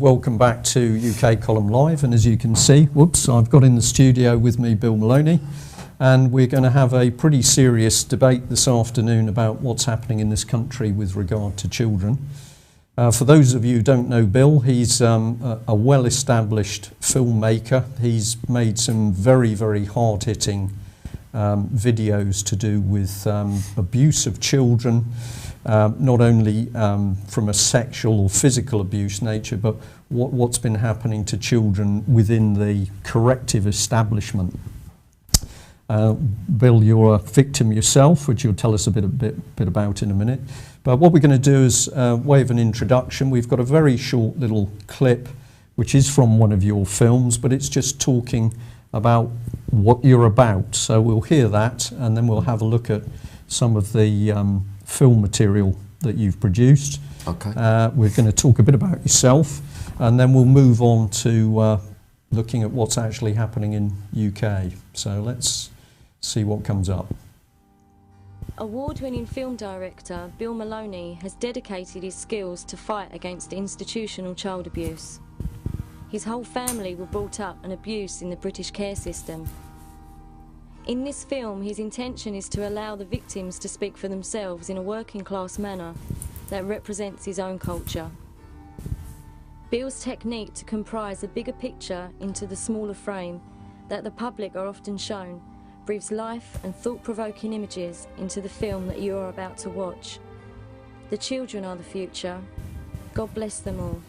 welcome back to UK Column Live. And as you can see, I've got in the studio with me Bill Maloney, and we're going to have a pretty serious debate this afternoon about what's happening in this country with regard to children. For those of you who don't know Bill, he's a well-established filmmaker. He's made some very, very hard-hitting videos to do with abuse of children, not only from a sexual or physical abuse nature, but what's been happening to children within the corrective establishment. Bill, you're a victim yourself, which you'll tell us a bit about in a minute. But what we're going to do is way of an introduction. We've got a very short little clip, which is from one of your films, but it's just talking about what you're about. So we'll hear that, and then we'll have a look at some of the film material that you've produced. Okay. We're going to talk a bit about yourself, and then we'll move on to looking at what's actually happening in UK. So let's see what comes up. Award-winning film director Bill Maloney has dedicated his skills to fight against institutional child abuse. His whole family were brought up and abused in the British care system. In this film, his intention is to allow the victims to speak for themselves in a working-class manner that represents his own culture. Bill's technique to comprise a bigger picture into the smaller frame that the public are often shown breathes life and thought-provoking images into the film that you are about to watch. The children are the future. God bless them all.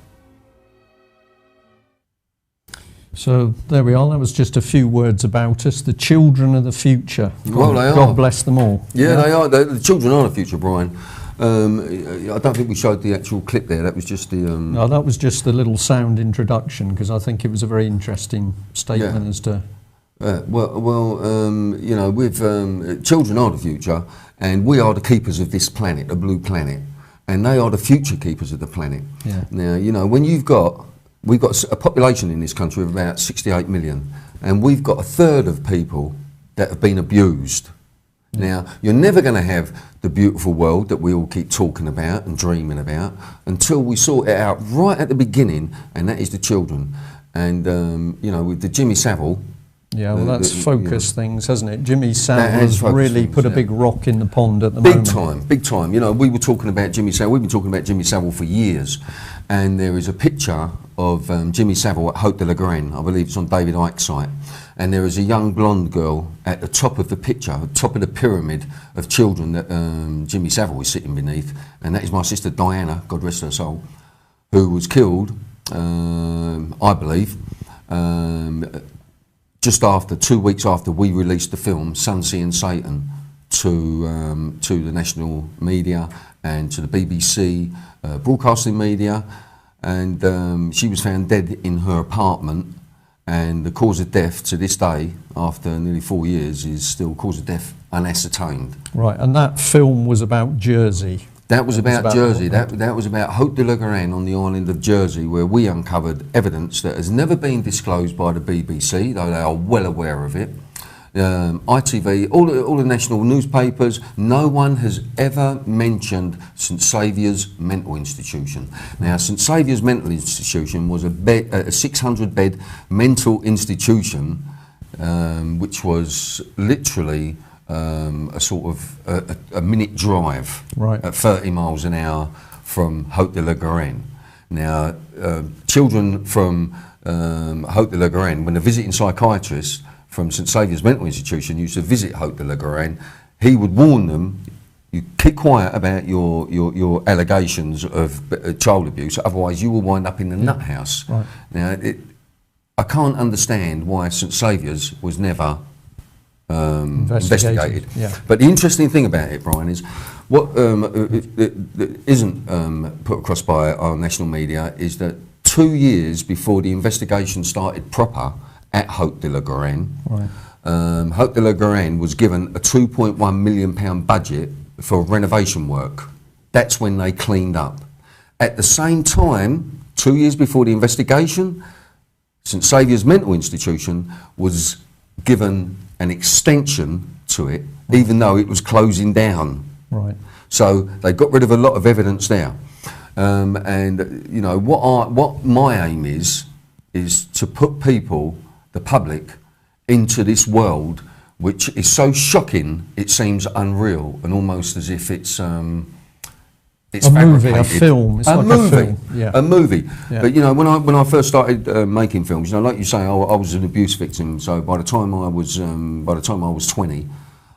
So there we are. That was just a few words about us. The children are the future. Well, they are. God bless them all. Yeah, they are. The children are the future, Brian. I don't think we showed the actual clip there. That was just the... No, that was just the little sound introduction, because I think it was a very interesting statement as to... you know, with children are the future, and we are the keepers of this planet, the blue planet, and they are the future keepers of the planet. Yeah. Now, you know, when we've got a population in this country of about 68 million, and we've got a third of people that have been abused. Now, you're never going to have the beautiful world that we all keep talking about and dreaming about until we sort it out right at the beginning, and that is the children. And, you know, with the Jimmy Savile... Yeah, well, that's focus things, hasn't it? Jimmy Savile has really put a big rock in the pond at the moment. Big time. You know, we were talking about Jimmy Savile. We've been talking about Jimmy Savile for years. And there is a picture of Jimmy Savile at Haute de la Garenne. I believe it's on David Icke's site. And there is a young blonde girl at the top of the picture, at the top of the pyramid of children that Jimmy Savile is sitting beneath. And that is my sister Diana, God rest her soul, who was killed, I believe, just after 2 weeks after we released the film Sun Seeing Satan to the national media and to the BBC broadcasting media, and she was found dead in her apartment, and the cause of death to this day, after nearly 4 years, is still cause of death unascertained. Right, and that film was about Jersey. That was about Jersey. That was about Haute de la Garenne on the island of Jersey, where we uncovered evidence that has never been disclosed by the BBC, though they are well aware of it. ITV, all the national newspapers, no one has ever mentioned St Saviour's Mental Institution. Now, St Saviour's Mental Institution was a 600-bed mental institution, which was literally a sort of a minute drive at 30 miles an hour from Haute de la Garenne. Now, children from Haute de la Garenne, when a visiting psychiatrist from St Saviour's Mental Institution used to visit Haute de la Garenne, he would warn them, you keep quiet about your allegations of child abuse, otherwise you will wind up in the nut house. Right. Now, I can't understand why St Saviour's was never investigated. Yeah. But the interesting thing about it, Brian, is what isn't put across by our national media is that 2 years before the investigation started proper at Haute de la Garenne, Haute de la Garenne was given a £2.1 million budget for renovation work. That's when they cleaned up. At the same time, 2 years before the investigation, St Saviour's Mental Institution was given an extension to it, even though it was closing down. Right. So they got rid of a lot of evidence there. And you know what my aim is to put people, the public, into this world which is so shocking it seems unreal and almost as if it's a movie, a fabricated. film. It's like a film. Yeah. A movie. Yeah. But you know, when I first started making films, you know, like you say, I was an abuse victim. So by the time I was 20,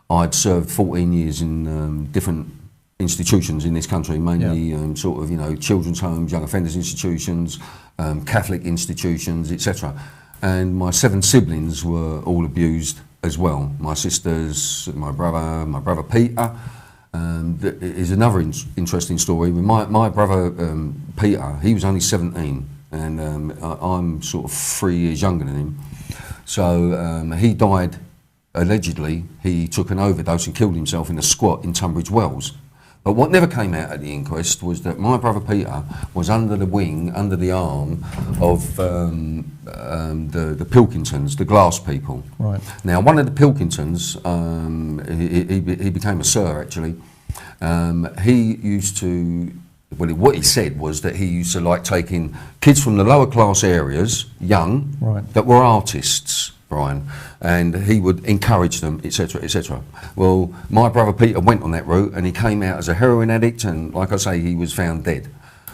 I'd served 14 years in different institutions in this country, mainly sort of, you know, children's homes, young offenders institutions, Catholic institutions, etc. And my 7 siblings were all abused as well. My sisters, my brother Peter. Is another interesting story. My brother Peter, he was only 17, and I'm sort of 3 years younger than him. So he died, allegedly, he took an overdose and killed himself in a squat in Tunbridge Wells. But what never came out at the inquest was that my brother Peter was under the wing, under the arm of the Pilkingtons, the glass people. Right. Now, one of the Pilkingtons, he became a sir actually. He used to, well, what he said was that he used to like taking kids from the lower class areas, young, that were artists, Brian, and he would encourage them, etc., etc. Well, my brother Peter went on that route and he came out as a heroin addict, and like I say, he was found dead.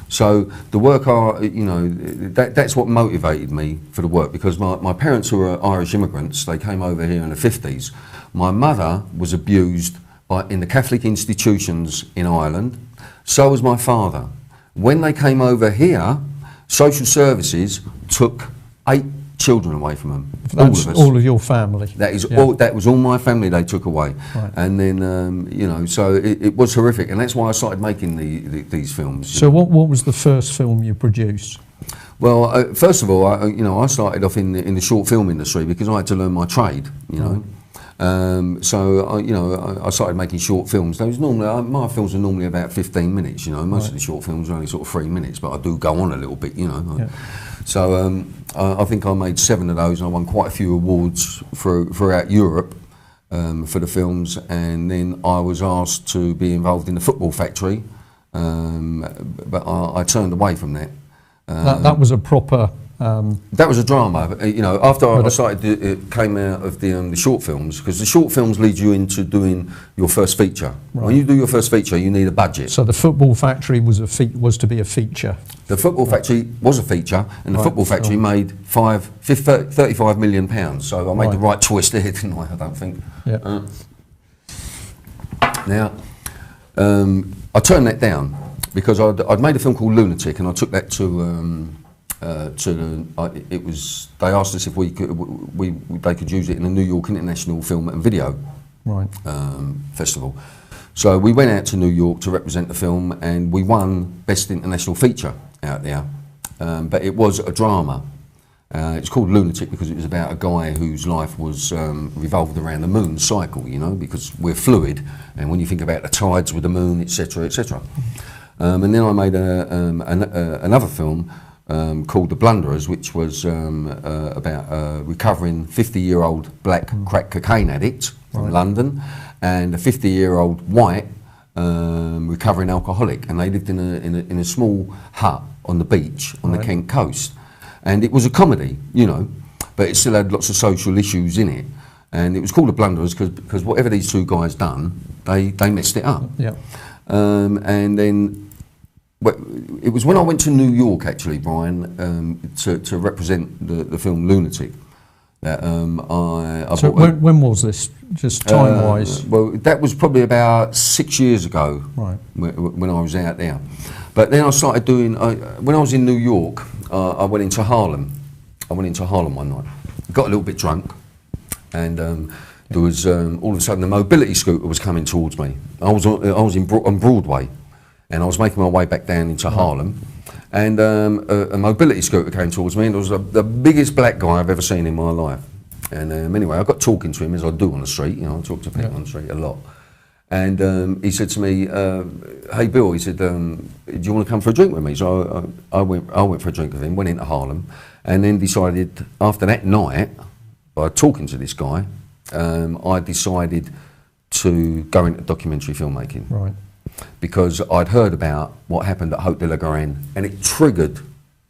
So the work, you know, that's what motivated me for the work, because my parents, who were Irish immigrants, they came over here in the 50s. My mother was abused in the Catholic institutions in Ireland. So was my father. When they came over here, social services took 8 children away from them. That's all of your family. That is all. That was all my family they took away. Right. And then you know, so it was horrific, and that's why I started making these films. So what was the first film you produced? Well, first of all, I started off in the short film industry because I had to learn my trade. You know. I started making short films. Those normally, my films are normally about 15 minutes. You know, most of the short films are only sort of 3 minutes, but I do go on a little bit. You know. Yeah. So I think I made 7 of those, and I won quite a few awards throughout Europe for the films. And then I was asked to be involved in the Football Factory, but I turned away from that. That was a proper. That was a drama. You know, after I started, it came out of the short films, because the short films lead you into doing your first feature. Right. When you do your first feature, you need a budget. So the Football Factory was to be a feature. The Football Factory was a feature, and the Football Factory made £35 million. So I made the right choice there, didn't I? I don't think. Yeah. Now, I turned that down because I'd made a film called Lunatic, and I took that to. They asked us if they could use it in the New York International Film and Video Festival. So we went out to New York to represent the film, and we won Best International Feature out there. But it was a drama. It's called Lunatic because it was about a guy whose life was revolved around the moon cycle, you know, because we're fluid, and when you think about the tides with the moon, etc., etc. And then I made another film called The Blunderers, which was about a recovering 50-year-old black crack cocaine addict from London, and a 50-year-old white recovering alcoholic, and they lived in a small hut on the beach on the Kent coast. And it was a comedy, you know, but it still had lots of social issues in it. And it was called The Blunderers because whatever these 2 guys done, they messed it up. Yeah. And then it was when I went to New York, actually, Brian, to represent the film Lunatic. That So when was this, just time-wise? Well, that was probably about 6 years ago, when I was out there. But then I started doing, when I was in New York, I went into Harlem. I went into Harlem one night, got a little bit drunk, and there was, all of a sudden, a mobility scooter was coming towards me. I was on Broadway, and I was making my way back down into Harlem, and a mobility scooter came towards me, and it was the biggest black guy I've ever seen in my life. And anyway, I got talking to him, as I do on the street. You know, I talk to people on the street a lot. And he said to me, "Hey Bill," he said, "do you want to come for a drink with me?" So I went for a drink with him, went into Harlem, and then decided after that night, by talking to this guy, I decided to go into documentary filmmaking. Right. because I'd heard about what happened at Haute de la Garenne, and it triggered,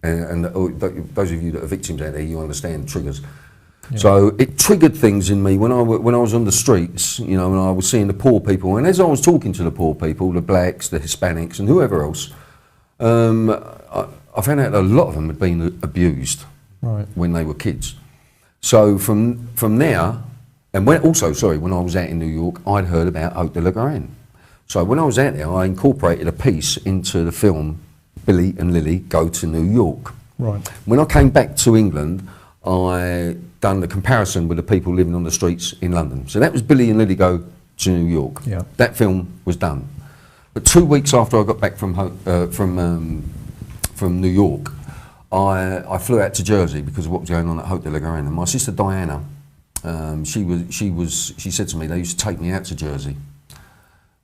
and those of you that are victims out there, you understand triggers. Yeah. So it triggered things in me when I was on the streets, you know, and I was seeing the poor people, and as I was talking to the poor people, the blacks, the Hispanics, and whoever else, I found out a lot of them had been abused when they were kids. So from there, and when I was out in New York, I'd heard about Haute de la Garenne. So when I was out there, I incorporated a piece into the film Billy and Lily Go to New York. Right. When I came back to England, I done the comparison with the people living on the streets in London. So that was Billy and Lily Go to New York. Yeah. That film was done. But 2 weeks after I got back from New York, I flew out to Jersey because of what was going on at Haute de la Garenne. And my sister Diana, she said to me, they used to take me out to Jersey.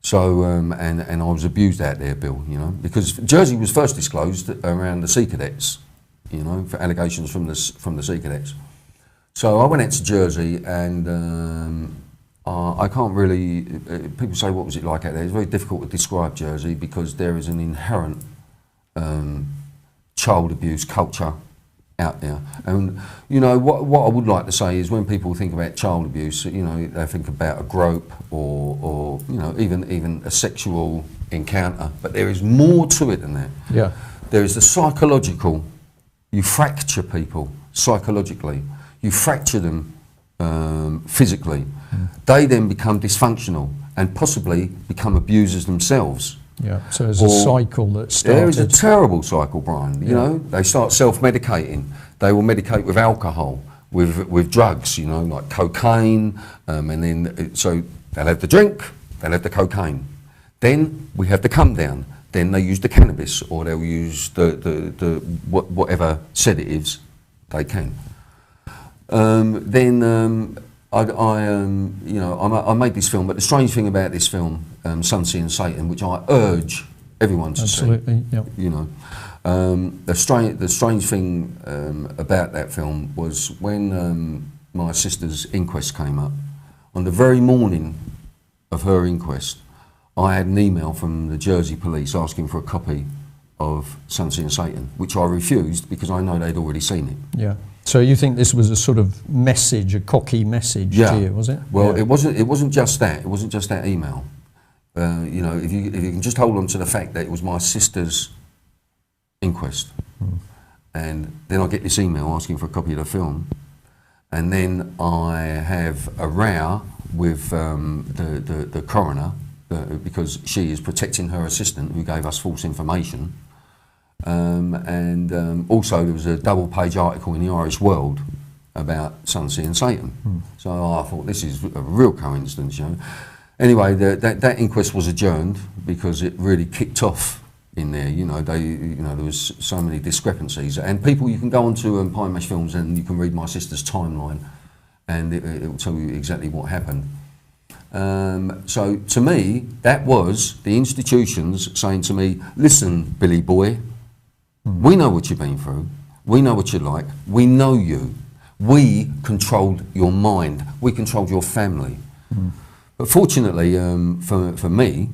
So, and I was abused out there, Bill, you know, because Jersey was first disclosed around the Sea Cadets, you know, for allegations from the Sea Cadets. So I went out to Jersey, and I can't really, people say, what was it like out there? It's very difficult to describe Jersey because there is an inherent child abuse culture out there. And, you know, what I would like to say is when people think about child abuse, you know, they think about a grope or you know, even a sexual encounter. But there is more to it than that. Yeah. There is the psychological. You fracture people psychologically. You fracture them physically. They then become dysfunctional and possibly become abusers themselves. Yeah, so there's a cycle that started. There is a terrible cycle, Brian. You know, they start self-medicating. They will medicate with alcohol, with drugs, you know, like cocaine, and then, so they'll have the drink, they'll have the cocaine. Then we have the come down. Then they use the cannabis, or they'll use whatever sedatives they can. I made this film, but the strange thing about this film, Sun, Sea and Satan, which I urge everyone to see. Absolutely, yeah. You know, the strange thing about that film was when my sister's inquest came up, on the very morning of her inquest, I had an email from the Jersey police asking for a copy of Sun, Sea and Satan, which I refused because I know they'd already seen it. Yeah. So you think this was a sort of message, a cocky message to you, was it? Well, it wasn't just that. It wasn't just that email. You know, if you can just hold on to the fact that it was my sister's inquest, and then I get this email asking for a copy of the film, and then I have a row with the coroner because she is protecting her assistant who gave us false information. Also there was a double-page article in the Irish World about Sun, Sea and Satan. So I thought this is a real coincidence, you know. Anyway, that inquest was adjourned because it really kicked off in there. You know, there was so many discrepancies. And people, you can go onto Pie Mash Films and you can read my sister's timeline, and it will tell you exactly what happened. So to me, that was the institutions saying to me, listen, Billy boy, we know what you've been through, we know what you're like, we know you, we controlled your mind, we controlled your family. But fortunately for me,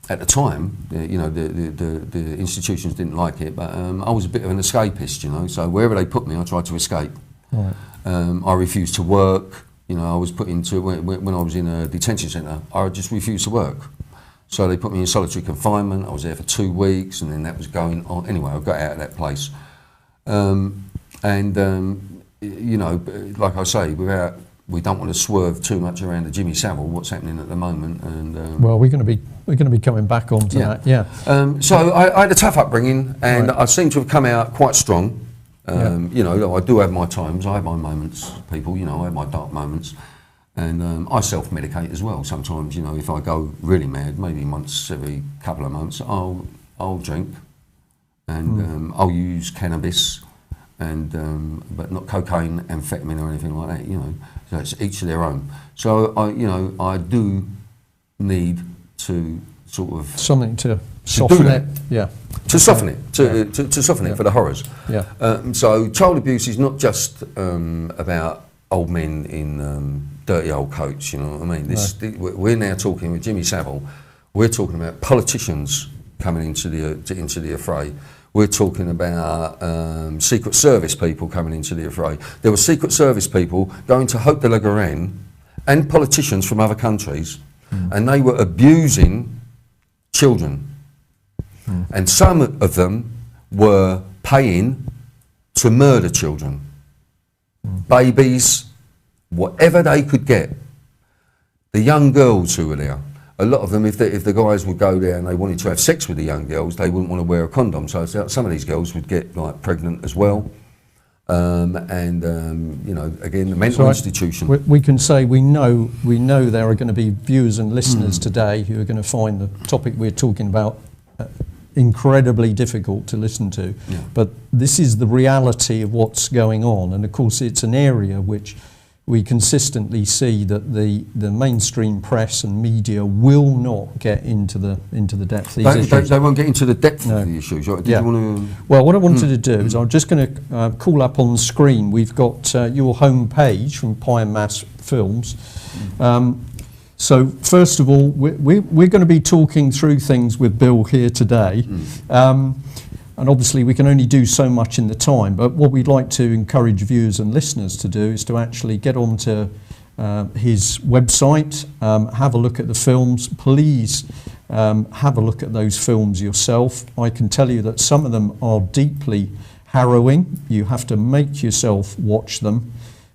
at the time, you know, the institutions didn't like it, but I was a bit of an escapist, you know, so wherever they put me, I tried to escape. Right. I refused to work. You know, I was put into, when I was in a detention centre, I just refused to work. So they put me in solitary confinement. I was there for 2 weeks, and then that was going on. Anyway, I got out of that place. You know, like I say, we don't want to swerve too much around the Jimmy Savile, what's happening at the moment. And well, we're going to be coming back onto that. Yeah. So I had a tough upbringing, and I seem to have come out quite strong. You know, I do have my times, I have my moments, people, you know, I have my dark moments, and I self-medicate as well. Sometimes, you know, if I go really mad, maybe once every couple of months, I'll drink, and I'll use cannabis, and but not cocaine, amphetamine or anything like that, you know, so it's each to their own. So, I do need to sort of... Something to soften it, yeah. To soften it, to soften it for the horrors. Yeah. So child abuse is not just about old men in dirty old coats, you know what I mean? We're now talking with Jimmy Savile, We're talking about politicians coming into the affray. We're talking about Secret Service people coming into the affray. There were Secret Service people going to Haute de la Garenne and politicians from other countries, and they were abusing children. And some of them were paying to murder children, babies, whatever they could get. The young girls who were there, a lot of them, if the guys would go there and they wanted to have sex with the young girls, they wouldn't want to wear a condom. So some of these girls would get like pregnant as well. You know, again, the mental institution. We can say we know there are going to be viewers and listeners today who are going to find the topic we're talking about incredibly difficult to listen to. Yeah. But this is the reality of what's going on, and of course it's an area which we consistently see that the mainstream press and media will not get into the depth of these issues. They won't get into the depth of the issues. Right? Yeah. You want to? Well, what I wanted to do is I'm just going to call up on the screen. We've got your home page from Pie Mass Films. So first of all, we're going to be talking through things with Bill here today. And obviously we can only do so much in the time, but what we'd like to encourage viewers and listeners to do is to actually get onto his website, have a look at the films. Please have a look at those films yourself. I can tell you that some of them are deeply harrowing. You have to make yourself watch them,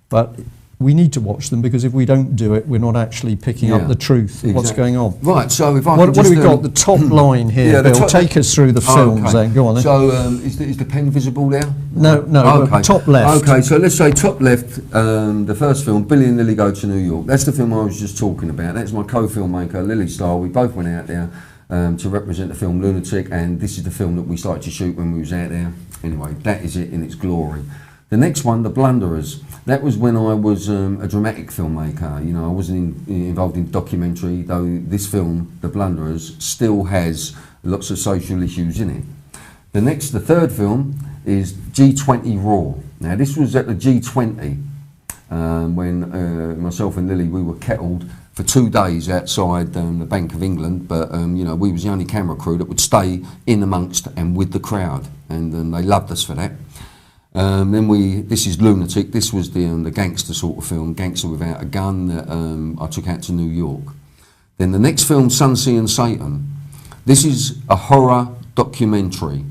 but we need to watch them, because if we don't do it, we're not actually picking up the truth of what's going on. Right, so if I what have we got? The top line here, Bill. Take us through the films then. Go on then. So is the pen visible there? No, okay. Top left. Okay, so let's say top left, the first film, Billy and Lily Go to New York. That's the film I was just talking about. That's my co-filmmaker, Lily Starr. We both went out there to represent the film Lunatic, and this is the film that we started to shoot when we was out there. Anyway, that is it in its glory. The next one, The Blunderers, that was when I was a dramatic filmmaker. You know, I wasn't involved in documentary, though this film, The Blunderers, still has lots of social issues in it. The third film is G20 Raw. Now, this was at the G20 when myself and Lily, we were kettled for 2 days outside the Bank of England, but you know, we was the only camera crew that would stay in amongst and with the crowd, and they loved us for that. This is Lunatic. This was the gangster sort of film, Gangster Without a Gun, that I took out to New York. Then the next film, Sunsea and Satan. This is a horror documentary.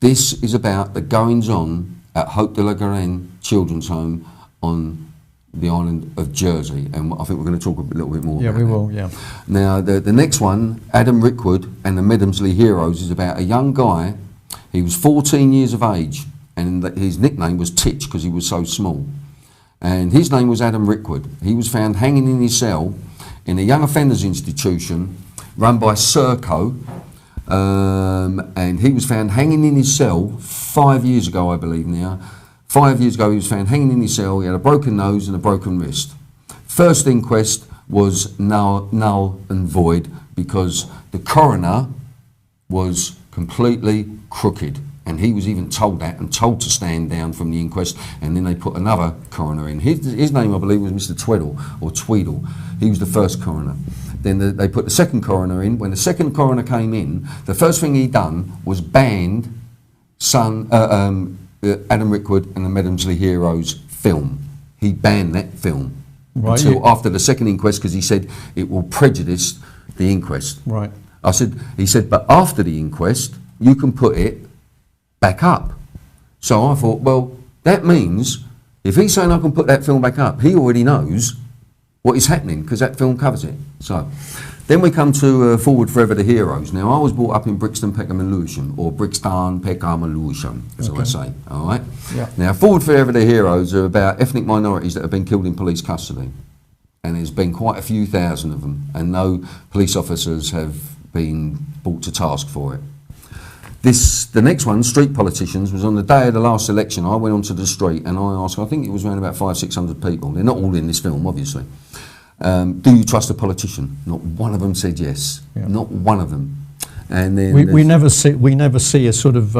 This is about the goings-on at Haute de la Garenne Children's Home on the island of Jersey, and I think we're going to talk a little bit more about we will, yeah. Now, the next one, Adam Rickwood and the Medemsley Heroes, is about a young guy. He was 14 years of age, and his nickname was Titch because he was so small. And his name was Adam Rickwood. He was found hanging in his cell in a young offenders institution run by Serco, and he was found hanging in his cell 5 years ago, I believe now. 5 years ago he was found hanging in his cell. He had a broken nose and a broken wrist. First inquest was null and void because the coroner was completely crooked. And he was even told that and told to stand down from the inquest, and then they put another coroner in. His name, I believe, was Mr. Tweddle or Tweedle. He was the first coroner. Then they put the second coroner in. When the second coroner came in, the first thing he done was banned Adam Rickwood and the Medemsley Heroes film. He banned that film until after the second inquest because he said it will prejudice the inquest. Right. He said, but after the inquest, you can put it back up. So I thought, well, that means if he's saying I can put that film back up, he already knows what is happening because that film covers it. So then we come to Forward Forever the Heroes. Now, I was brought up in Brixton, Peckham and Lewisham, or Brixton, Peckham and Lewisham, as I say, all right? Yeah. Now, Forward Forever the Heroes are about ethnic minorities that have been killed in police custody. And there's been quite a few thousand of them, and no police officers have been brought to task for it. The next one, Street Politicians, was on the day of the last election. I went onto the street and I asked, I think it was around about 500-600 people. They're not all in this film, obviously. Do you trust a politician? Not one of them said yes. Yeah. Not one of them. And then we never see a sort of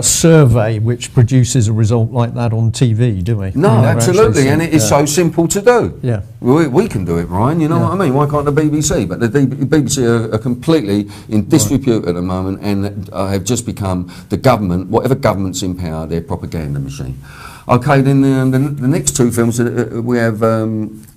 survey which produces a result like that on TV, do we? No, absolutely, and it is so simple to do. Yeah. We can do it, Brian, you know what I mean? Why can't the BBC? But the BBC are completely in disrepute at the moment, and have just become the government, whatever government's in power, their propaganda machine. Okay, then the next two films, we have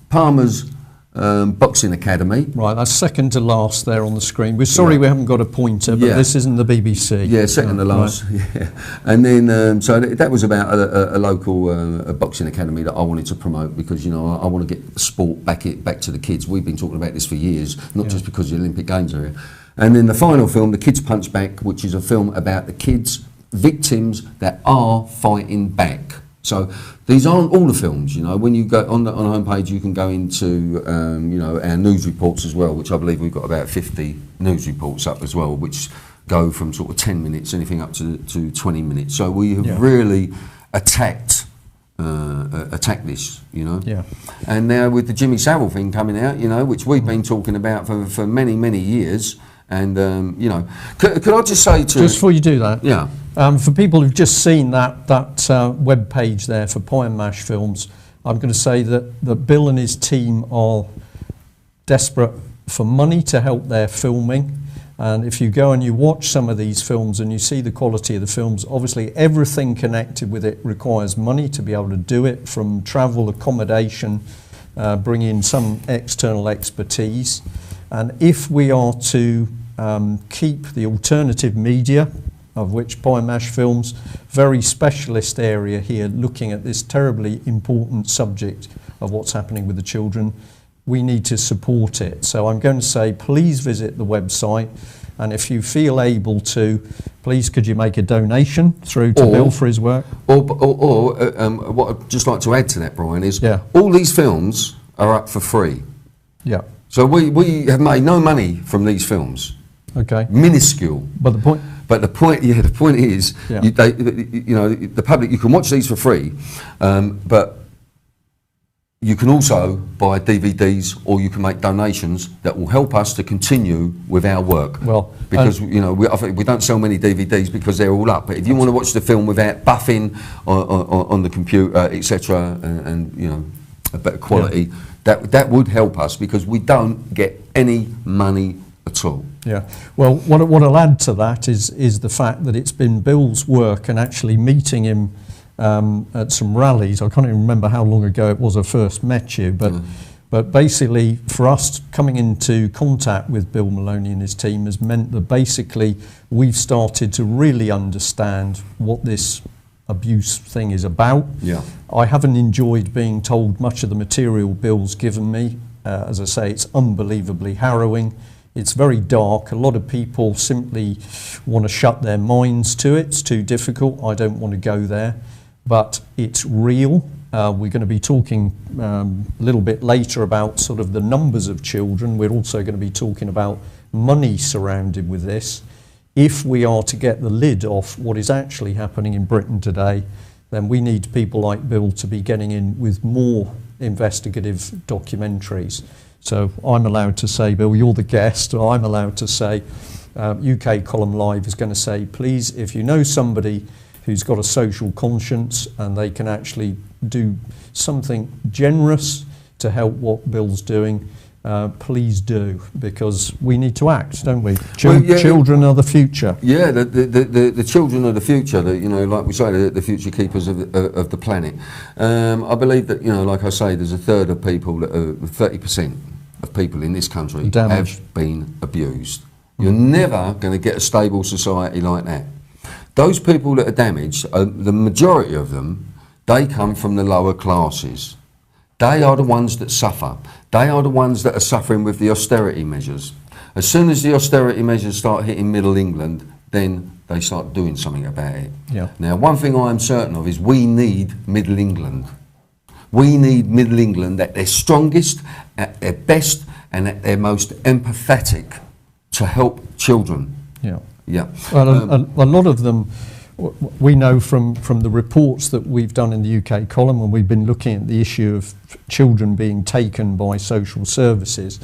Palmer's Boxing Academy. Right, that's second to last there on the screen. We're sorry we haven't got a pointer, but this isn't the BBC. Yeah, second to last. Right. Yeah, and then so that was about a local boxing academy that I wanted to promote, because you know I want to get sport back to the kids. We've been talking about this for years, not just because the Olympic Games are here. And then the final film, The Kids Punch Back, which is a film about the kids victims that are fighting back. So these aren't all the films, you know. When you go on the homepage, you can go into, you know, our news reports as well, which I believe we've got about 50 news reports up as well, which go from sort of 10 minutes, anything up to 20 minutes. So we have really attacked this, you know. Yeah. And now with the Jimmy Savile thing coming out, you know, which we've been talking about for many, many years. And, you know, could I just say to... Just before you do that, yeah. For people who've just seen that web page there for Pie and Mash Films, I'm going to say that Bill and his team are desperate for money to help their filming. And if you go and you watch some of these films and you see the quality of the films, obviously everything connected with it requires money to be able to do it, from travel, accommodation, bring in some external expertise. And if we are to keep the alternative media, of which Pie and Mash Films, very specialist area here, looking at this terribly important subject of what's happening with the children, we need to support it. So I'm going to say, please visit the website, and if you feel able to, please could you make a donation through to Bill for his work? Or what I'd just like to add to that, Brian, is all these films are up for free. Yeah. So we have made no money from these films. Okay. Minuscule. But the point. But the point is, you know, the public, you can watch these for free, but you can also buy DVDs, or you can make donations that will help us to continue with our work. Well, because you know we don't sell many DVDs because they're all up. But if you want to watch the film without buffing on the computer, etc., and you know, a better quality, that would help us, because we don't get any money at all. Yeah. Well, what I'll add to that is the fact that it's been Bill's work, and actually meeting him at some rallies. I can't even remember how long ago it was I first met you, but basically for us coming into contact with Bill Maloney and his team has meant that basically we've started to really understand what this abuse thing is about. Yeah. I haven't enjoyed being told much of the material Bill's given me. As I say, it's unbelievably harrowing. It's very dark. A lot of people simply want to shut their minds to it. It's too difficult. I don't want to go there. But it's real. We're going to be talking a little bit later about sort of the numbers of children. We're also going to be talking about money surrounded with this. If we are to get the lid off what is actually happening in Britain today, then we need people like Bill to be getting in with more investigative documentaries. So I'm allowed to say, Bill, you're the guest, or I'm allowed to say, UK Column Live is going to say, please, if you know somebody who's got a social conscience and they can actually do something generous to help what Bill's doing, please do, because we need to act, don't we? Children are the future. Yeah, the children are the future. You know, like we say, the future keepers of the planet. I believe that, you know, like I say, there's a third of people, 30% of people in this country have been abused. You're never going to get a stable society like that. Those people that are damaged, the majority of them, they come from the lower classes. They are the ones that suffer. They are the ones that are suffering with the austerity measures. As soon as the austerity measures start hitting Middle England, then they start doing something about it. Yeah. Now, one thing I am certain of is we need Middle England. We need Middle England at their strongest, at their best, and at their most empathetic to help children. Yeah. Yeah. Well, a lot of them, we know from the reports that we've done in the UK column, when we've been looking at the issue of children being taken by social services.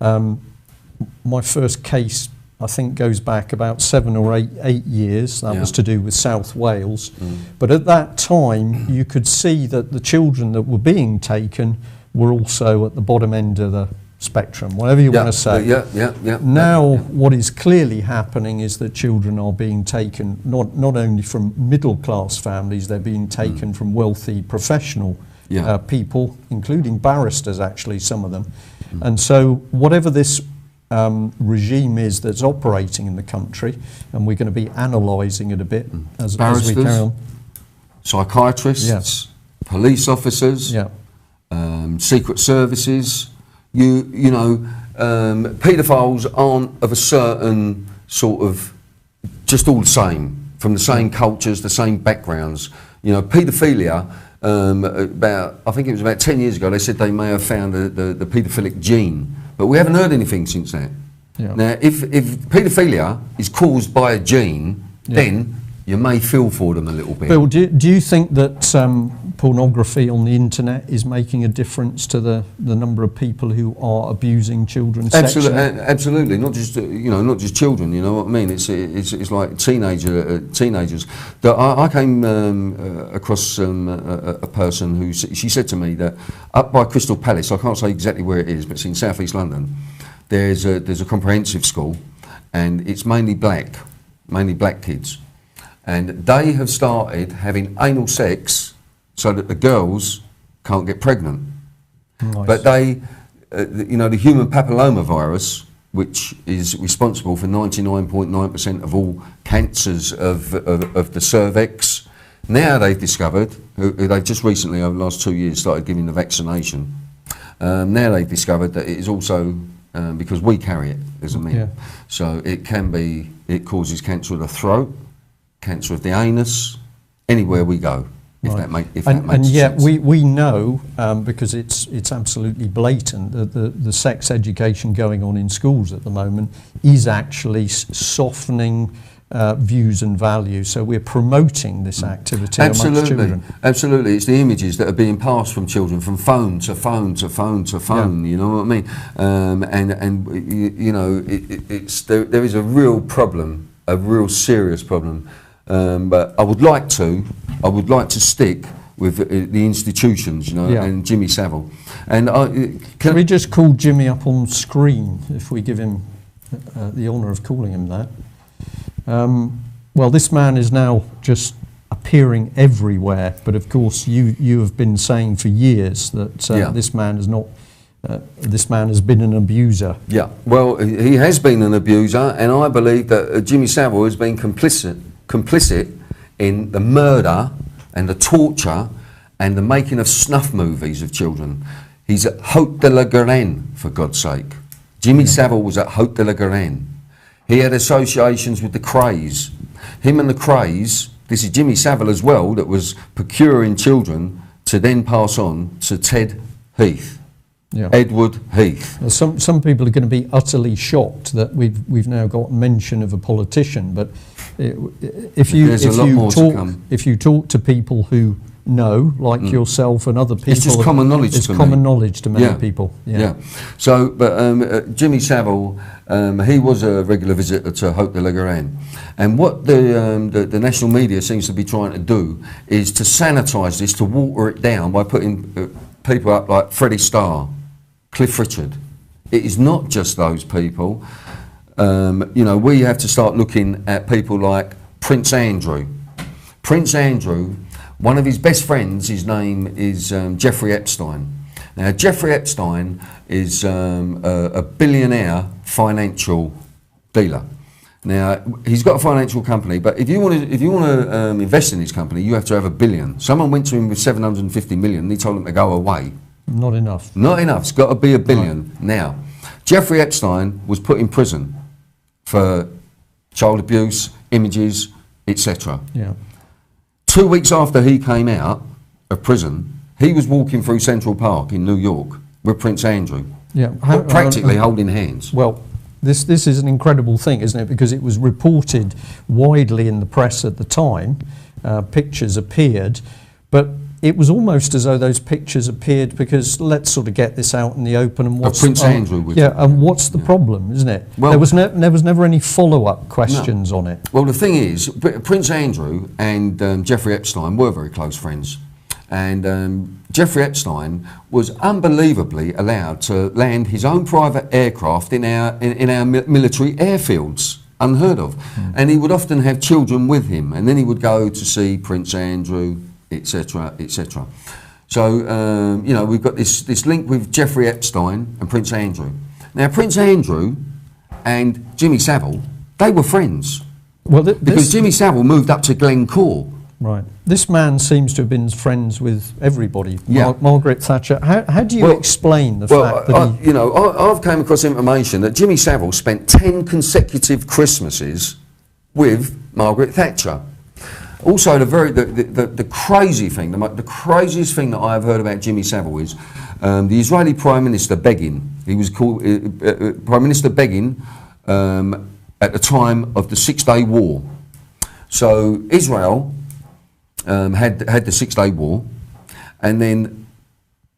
My first case I think goes back about 7 or 8 years. That was to do with South Wales. But at that time, you could see that the children that were being taken were also at the bottom end of the spectrum, whatever you want to say. Now, what is clearly happening is that children are being taken not only from middle-class families, they're being taken from wealthy professional people, including barristers, actually, some of them. And so whatever this regime is that's operating in the country, and we're going to be analysing it a bit as we carry on. Psychiatrists, police officers, secret services. You know, paedophiles aren't of a certain sort of just all the same, from the same cultures, the same backgrounds. You know, paedophilia. I think it was about 10 years ago, they said they may have found the paedophilic gene, but we haven't heard anything since that. Now, if paedophilia is caused by a gene, then you may feel for them a little bit. Bill, do you think that pornography on the internet is making a difference to the number of people who are abusing children sexually? Absolutely. Not just not just children. You know what I mean? It's like teenagers. I came across a person who she said to me that up by Crystal Palace, I can't say exactly where it is, but it's in South East London. There's a comprehensive school, and it's mainly black kids. And they have started having anal sex so that the girls can't get pregnant. Nice. But they, the human papillomavirus, which is responsible for 99.9% of all cancers of the cervix, now they've discovered, they've just recently, over the last 2 years, started giving the vaccination. Now they've discovered that it is also, because we carry it as a men, so it causes cancer of the throat, cancer of the anus, anywhere we go, if that makes sense. And yet we know, because it's absolutely blatant, that the sex education going on in schools at the moment is actually softening views and values. So we're promoting this activity amongst children. Absolutely. It's the images that are being passed from children, from phone to phone to phone to phone, you know what I mean? There is a real problem, a real serious problem. But I would like to stick with the institutions, and Jimmy Savile. And can we just call Jimmy up on screen if we give him the honour of calling him that? Well, this man is now just appearing everywhere, but of course you have been saying for years that this man is not. This man has been an abuser. Yeah, well, he has been an abuser, and I believe that Jimmy Savile has been complicit in the murder and the torture and the making of snuff movies of children. He's at Haute de la Garenne, for God's sake. Jimmy Savile was at Haute de la Garenne. He had associations with the Krays. Him and the Krays, this is Jimmy Savile as well, that was procuring children to then pass on to Ted Heath. Edward Heath. Well, some people are going to be utterly shocked that we've now got mention of a politician, but if you talk to people who know, like yourself and other people, it's just common knowledge. It's common knowledge to many people. So, but Jimmy Savile, he was a regular visitor to Haute de la Garenne, and what the national media seems to be trying to do is to sanitise this, to water it down by putting people up like Freddie Starr, Cliff Richard. It is not just those people. We have to start looking at people like Prince Andrew. Prince Andrew, one of his best friends, his name is Jeffrey Epstein. Now, Jeffrey Epstein is a billionaire financial dealer. Now, he's got a financial company, but if you want to invest in his company, you have to have $1 billion. Someone went to him with 750 million, and he told him to go away. Not enough. Not enough. It's got to be $1 billion. Right. Now, Jeffrey Epstein was put in prison for child abuse, images, etc. 2 weeks after he came out of prison, he was walking through Central Park in New York with Prince Andrew, practically holding hands. Well, this is an incredible thing, isn't it? Because it was reported widely in the press at the time. Pictures appeared, but it was almost as though those pictures appeared because let's sort of get this out in the open and what's Prince Andrew with and what's the problem, isn't it? Well, there was never any follow-up questions on it. Well, the thing is, Prince Andrew and Jeffrey Epstein were very close friends, and Jeffrey Epstein was unbelievably allowed to land his own private aircraft in our military airfields. Unheard of. And he would often have children with him, and then he would go to see Prince Andrew, etc., etc. So, you know, we've got this link with Jeffrey Epstein and Prince Andrew. Now, Prince Andrew and Jimmy Savile, they were friends. Well, because Jimmy Savile moved up to Glencore. Right. This man seems to have been friends with everybody. Yeah. Margaret Thatcher. How do you explain the fact that you know, I've come across information that Jimmy Savile spent 10 consecutive Christmases with Margaret Thatcher. Also, the crazy thing, the craziest thing that I've heard about Jimmy Savile is the Israeli Prime Minister Begin. He was called Prime Minister Begin at the time of the Six-Day War. So Israel had the Six-Day War, and then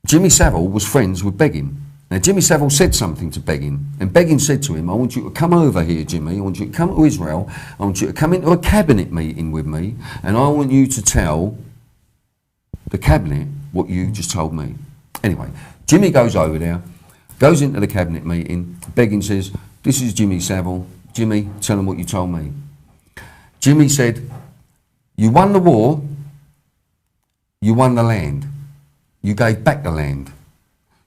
Jimmy Savile was friends with Begin. Now Jimmy Savile said something to Begin, and Begin said to him, I want you to come over here, Jimmy, I want you to come to Israel, I want you to come into a cabinet meeting with me, and I want you to tell the cabinet what you just told me. Anyway, Jimmy goes over there, goes into the cabinet meeting, Begin says, this is Jimmy Savile, Jimmy, tell him what you told me. Jimmy said, you won the war, you won the land, you gave back the land.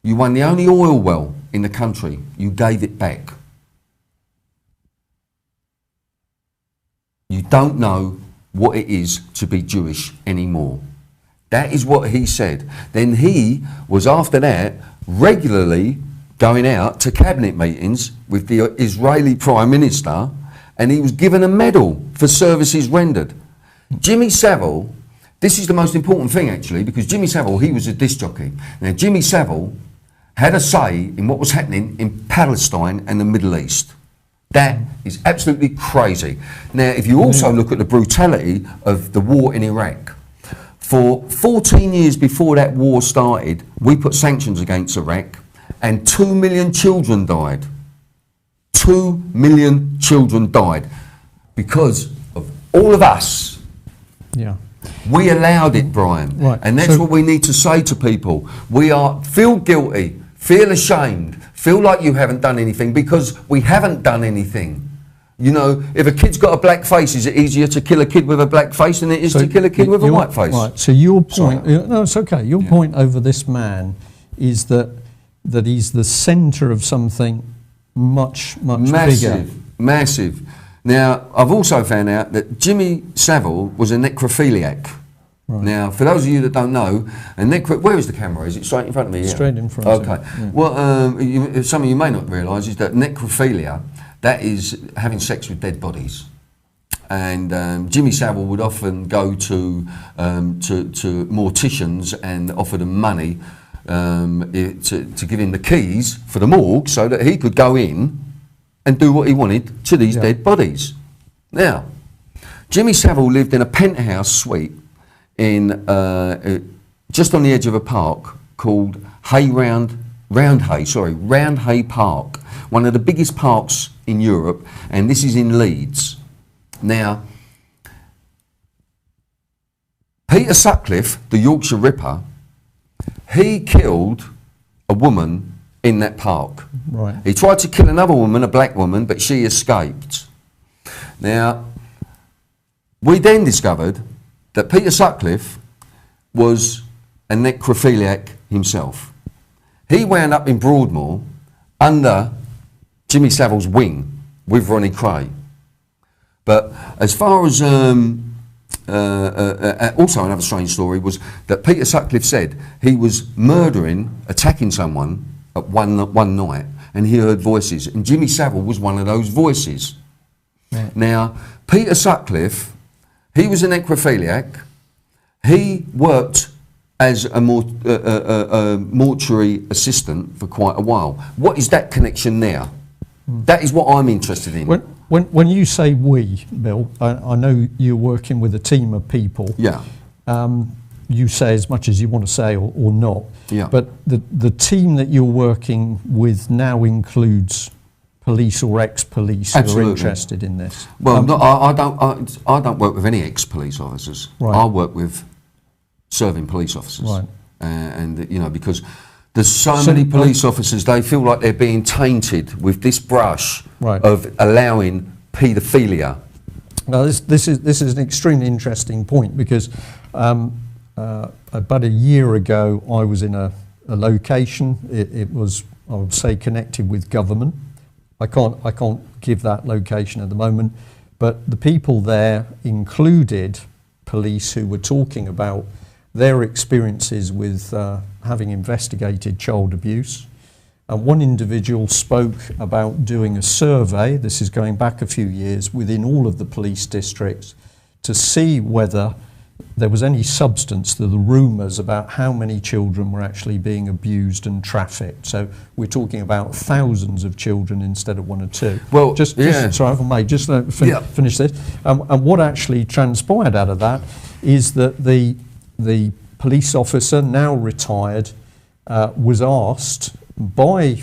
You won the only oil well in the country, you gave it back. You don't know what it is to be Jewish anymore. That is what he said. Then he was, after that, regularly going out to cabinet meetings with the Israeli Prime Minister, and he was given a medal for services rendered. Jimmy Savile, this is the most important thing actually, because Jimmy Savile, he was a disc jockey. Now Jimmy Savile had a say in what was happening in Palestine and the Middle East. That is absolutely crazy. Now, if you also look at the brutality of the war in Iraq, for 14 years before that war started, we put sanctions against Iraq, and 2 million children died. 2 million children died because of all of us. Yeah. We allowed it, Brian. Right. And that's what we need to say to people. Feel guilty, feel ashamed, feel like you haven't done anything, because we haven't done anything. You know, if a kid's got a black face, is it easier to kill a kid with a black face than it is to kill a kid with a white face? Right. So your point, no, it's okay. Your point over this man is that he's the centre of something much bigger. Massive. Now, I've also found out that Jimmy Savile was a necrophiliac. Right. Now, for those of you that don't know, where is the camera? Is it straight in front of me? Yeah. Straight in front. Okay. Yeah. Well, some of you may not realise is that necrophilia, that is having sex with dead bodies. And Jimmy Savile would often go to morticians and offer them money to give him the keys for the morgue so that he could go in and do what he wanted to these dead bodies. Now, Jimmy Savile lived in a penthouse suite in just on the edge of a park called Roundhay Park, one of the biggest parks in Europe, and this is in Leeds. Now, Peter Sutcliffe, the Yorkshire Ripper, he killed a woman in that park. Right. He tried to kill another woman, a black woman, but she escaped. Now, we then discovered that Peter Sutcliffe was a necrophiliac himself. He wound up in Broadmoor under Jimmy Savile's wing with Ronnie Cray. But as far as also another strange story was that Peter Sutcliffe said he was attacking someone at one night, and he heard voices, and Jimmy Savile was one of those voices. Yeah. Now, Peter Sutcliffe, he was a necrophiliac. He worked as a mortuary assistant for quite a while. What is that connection there? That is what I'm interested in. When you say we, Bill, I know you're working with a team of people. Yeah. you say as much as you want to say or not. Yeah. But the team that you're working with now includes police or ex-police who are interested in this. Well, I don't work with any ex-police officers. Right. I work with serving police officers. Right. And you know, because there's so many police officers, they feel like they're being tainted with this brush of allowing paedophilia. Now, this is an extremely interesting point, because about a year ago I was in a location. It was, I would say, connected with government. I can't give that location at the moment, but the people there included police who were talking about their experiences with having investigated child abuse. And one individual spoke about doing a survey, this is going back a few years, within all of the police districts to see whether there was any substance to the rumours about how many children were actually being abused and trafficked. So we're talking about thousands of children instead of one or two. Well, sorry, if I may, just finish this. And what actually transpired out of that is that the police officer, now retired, was asked by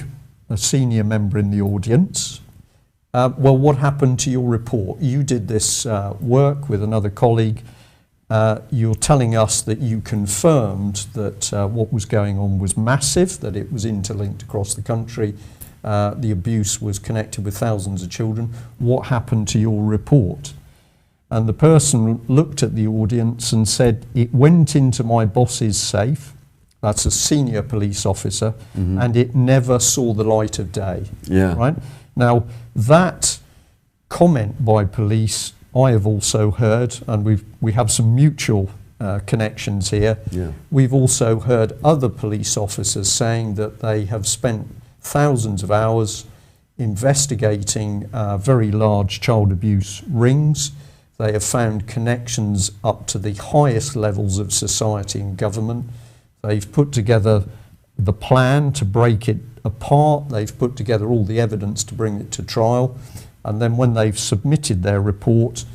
a senior member in the audience, well, what happened to your report? You did this work with another colleague. You're telling us that you confirmed that what was going on was massive, that it was interlinked across the country, the abuse was connected with thousands of children. What happened to your report? And the person looked at the audience and said, it went into my boss's safe. That's a senior police officer, and it never saw the light of day. Yeah. Right? Now, that comment by police, I have also heard, and we have some mutual connections here. Yeah. We've also heard other police officers saying that they have spent thousands of hours investigating very large child abuse rings. They have found connections up to the highest levels of society and government. They've put together the plan to break it apart. They've put together all the evidence to bring it to trial. And then when they've submitted their report,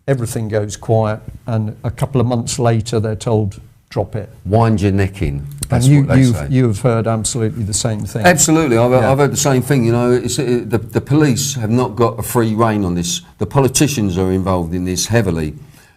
everything goes quiet. And a couple of months later, they're told, drop it. Wind your neck in. That's and what they say. You've heard absolutely the same thing. Absolutely. I've heard the same thing. You know, the police have not got a free rein on this. The politicians are involved in this heavily.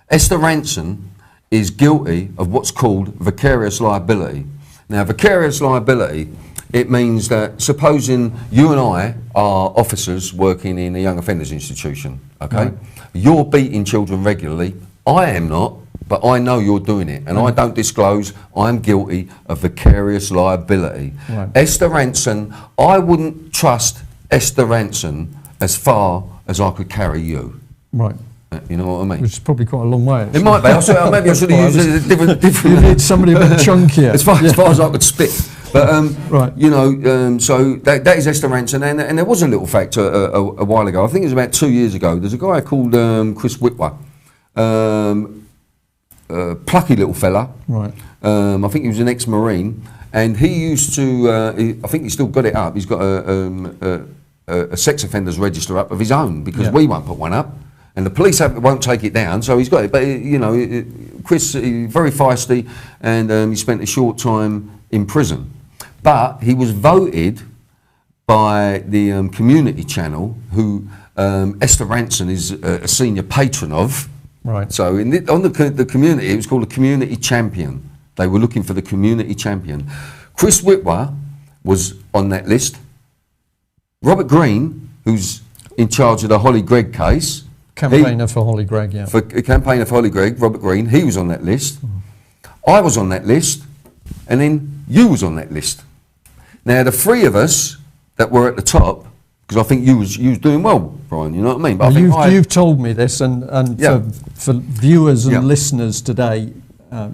Esther Ranson is guilty of what's called vicarious liability. Now, vicarious liability, it means that supposing you and I are officers working in a young offenders institution, okay? Right. You're beating children regularly. I am not, but I know you're doing it, and I don't disclose. I'm guilty of vicarious liability. Right. Esther Ranson, I wouldn't trust Esther Ranson as far as I could carry you. Right. You know what I mean? Which is probably quite a long way. Actually. It might be. Maybe I should have used a different. You need somebody a bit chunkier. As far as I could spit. But right. You know, so that is Esther Ranson, and there was a little fact a while ago. I think it was about 2 years ago. There's a guy called Chris Whitwer, plucky little fella. Right. I think he was an ex-Marine, and he used to. I think he's still got it up. He's got a sex offenders register up of his own, because we won't put one up. And the police won't take it down, so he's got it. But, you know, Chris, very feisty, and he spent a short time in prison. But he was voted by the Community Channel, who Esther Ranson is a senior patron of. Right. So on the community, it was called a community champion. They were looking for the community champion. Chris Whitwer was on that list. Robert Green, who's in charge of the Holly Gregg case, campaigner for Holly Gregg, yeah. For a campaigner for Holly Gregg, Robert Green, he was on that list. I was on that list, and then you was on that list. Now, the three of us that were at the top, because I think you was doing well, Brian, you know what I mean? But well, I think you've told me this, and for viewers and listeners today,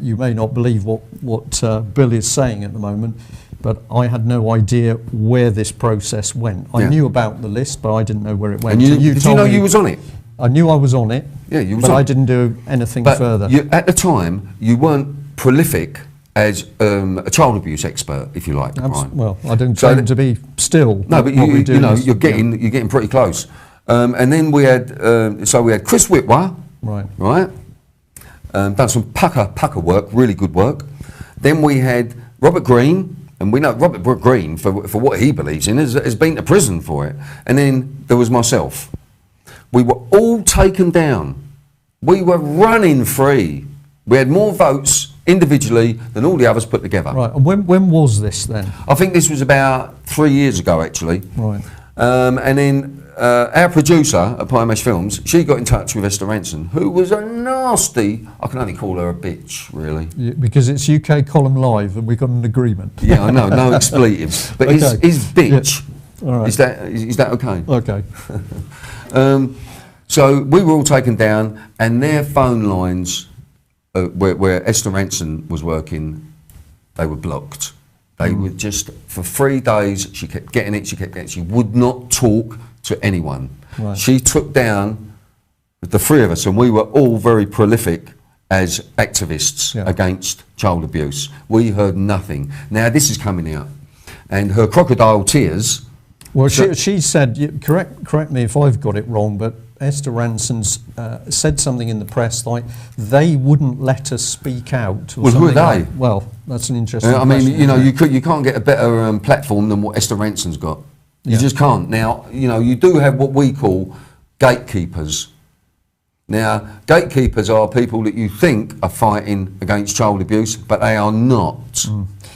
you may not believe what Bill is saying at the moment, but I had no idea where this process went. I knew about the list, but I didn't know where it went. And did you know you was on it? I knew I was on it, but I didn't do anything further. At the time, you weren't prolific as a child abuse expert, if you like, Brian. Well, I don't claim to be still. No, but you know, you're getting pretty close. And then we had Chris Whitwer, right? done some pucker work, really good work. Then we had Robert Greene, and we know Robert Greene, for what he believes in, has been to prison for it. And then there was myself. We were all taken down. We were running free. We had more votes individually than all the others put together. Right, and when was this then? I think this was about 3 years ago, actually. Right. And then our producer at Pie Mash Films, she got in touch with Esther Ranson, who was a nasty, I can only call her a bitch, really. Yeah, because it's UK Column Live and we got an agreement. Yeah, I know, no expletives. But Okay. his bitch, Yeah. All right. is that okay? Okay. So we were all taken down, and their phone lines, where Esther Ranson was working, they were blocked. They were just, for 3 days, she kept getting it, she would not talk to anyone. Right. She took down the three of us, and we were all very prolific as activists against child abuse. We heard nothing. Now this is coming out, and her crocodile tears. Well, she said, correct me if I've got it wrong, but Esther Ranson's said something in the press like they wouldn't let us speak out. Or Well, who are something they? Well, that's an interesting I mean, question, you know, isn't it? you can't get a better platform than what Esther Ranson's got. You Yeah. just can't. Now, you know, you do have what we call gatekeepers. Now, gatekeepers are people that you think are fighting against child abuse, but they are not.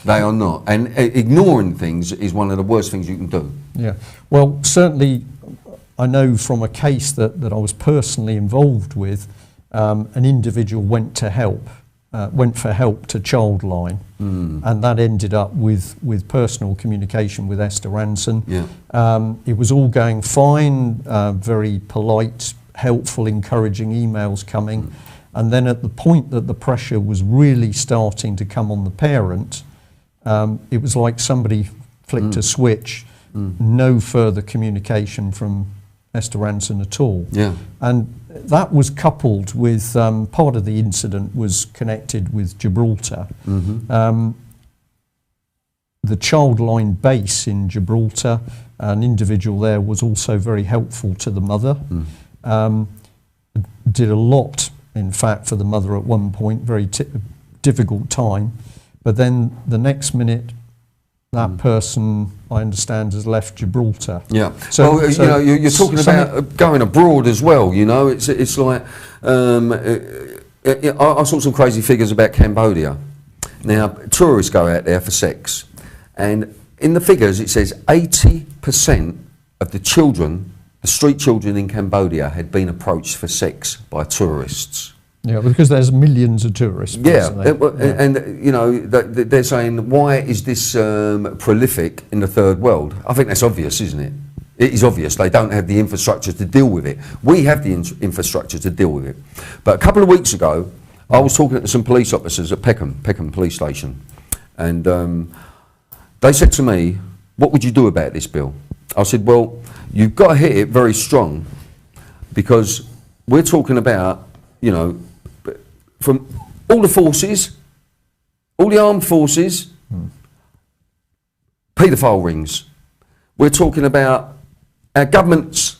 They are not. And ignoring things is one of the worst things you can do. Yeah. Well, certainly, I know from a case that I was personally involved with, an individual went for help to Childline, and that ended up with personal communication with Esther Ranson. Yeah. It was all going fine, very polite, helpful, encouraging emails coming, and then at the point that the pressure was really starting to come on the parent, it was like somebody flicked a switch, no further communication from Esther Ranson at all. Yeah. And that was coupled with, part of the incident was connected with Gibraltar. The Childline base in Gibraltar, an individual there was also very helpful to the mother. Did a lot, in fact, for the mother at one point, very difficult time. But then the next minute, that person, I understand, has left Gibraltar. Yeah. So, well, you know, you're talking about going abroad as well. You know, it's like I saw some crazy figures about Cambodia. Now, tourists go out there for sex, and in the figures it says 80% of the children, the street children in Cambodia, had been approached for sex by tourists. Yeah, because there's millions of tourists. Yeah, and you know, they're saying, why is this prolific in the third world? I think that's obvious, isn't it? It is obvious. They don't have the infrastructure to deal with it. We have the infrastructure to deal with it. But a couple of weeks ago, I was talking to some police officers at Peckham Police Station, and they said to me, what would you do about this, Bill? I said, well, you've got to hit it very strong, because we're talking about, you know, from all the forces, all the armed forces, paedophile rings. We're talking about our government's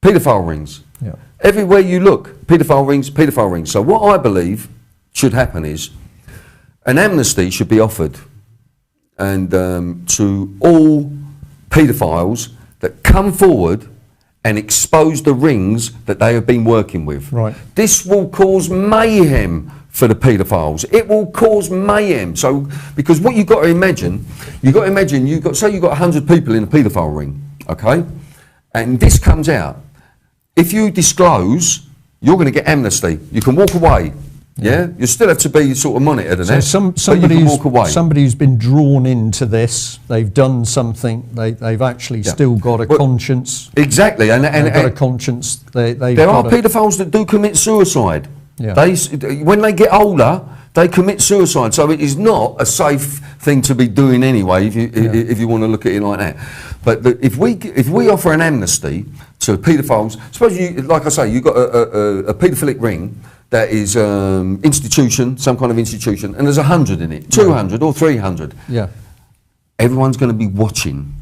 paedophile rings. Yeah. Everywhere you look, paedophile rings, paedophile rings. So what I believe should happen is an amnesty should be offered, and to all paedophiles that come forward and expose the rings that they have been working with. Right. This will cause mayhem for the paedophiles. It will cause mayhem. So, because what you've got to imagine, say you've got 100 people in a paedophile ring, okay? And this comes out. If you disclose, you're going to get amnesty. You can walk away. Yeah, you still have to be sort of monitored and so somebody who's been drawn into this, they've done something, they've actually still got a conscience. Exactly, and they've got a conscience. There are paedophiles that do commit suicide. Yeah. When they get older, they commit suicide. So it is not a safe thing to be doing anyway, if you want to look at it like that. But if we offer an amnesty to paedophiles, suppose like I say, you've got a paedophilic ring that is some kind of institution, and there's 100 in it, 200 or 300. Yeah. Everyone's going to be watching.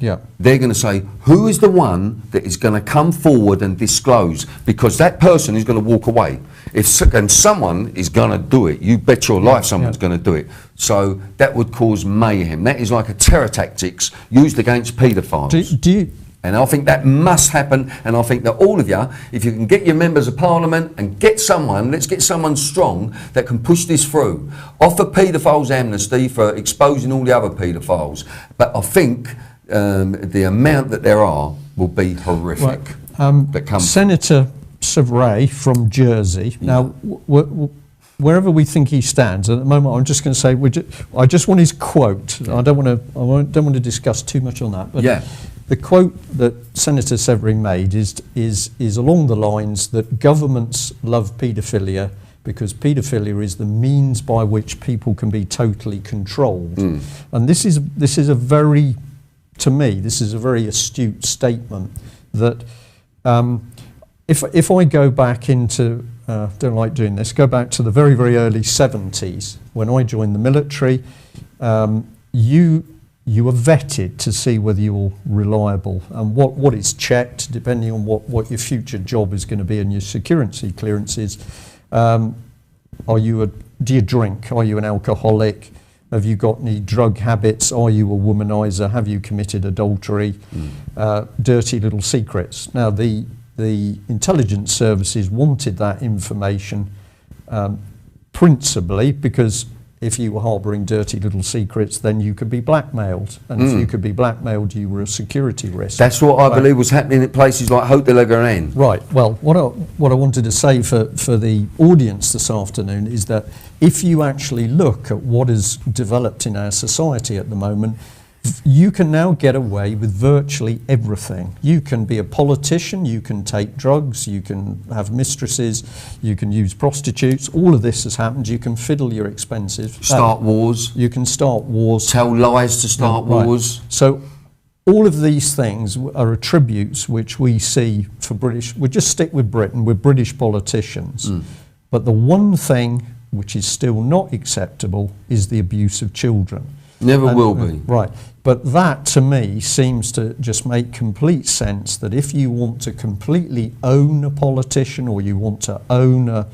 Yeah. They're going to say, who is the one that is going to come forward and disclose? Because that person is going to walk away. And someone is going to do it. You bet your life someone's going to do it. So that would cause mayhem. That is like a terror tactics used against paedophiles. And I think that must happen, and I think that all of you, if you can get your members of parliament and get someone, let's get someone strong that can push this through. Offer paedophiles amnesty for exposing all the other paedophiles. But I think the amount that there are will be horrific. Right. Senator Savray from Jersey. Now, wherever we think he stands at the moment, I'm just going to say I just want his quote. I don't want to discuss too much on that. But the quote that Senator Savray made is along the lines that governments love paedophilia because paedophilia is the means by which people can be totally controlled. And this is a very, to me, this is a very astute statement that if I go back into, don't like doing this, go back to the very, very early 70s when I joined the military, you are vetted to see whether you're reliable, and what is checked depending on what your future job is going to be and your security clearances. Do you drink? Are you an alcoholic? Have you got any drug habits? Are you a womanizer? Have you committed adultery? Dirty little secrets. Now the intelligence services wanted that information principally because if you were harbouring dirty little secrets, then you could be blackmailed. And if you could be blackmailed, you were a security risk. That's what I believe was happening at places like Haute de la Garenne. Right. Well, what I wanted to say for the audience this afternoon is that if you actually look at what is developed in our society at the moment, you can now get away with virtually everything. You can be a politician, you can take drugs, you can have mistresses, you can use prostitutes. All of this has happened. You can fiddle your expenses. Start wars. You can start wars. Tell lies to start wars. So all of these things are attributes which we see for British, we'll just stick with Britain, with British politicians. But the one thing which is still not acceptable is the abuse of children. Never will be. Right. But that, to me, seems to just make complete sense that if you want to completely own a politician or you want to own a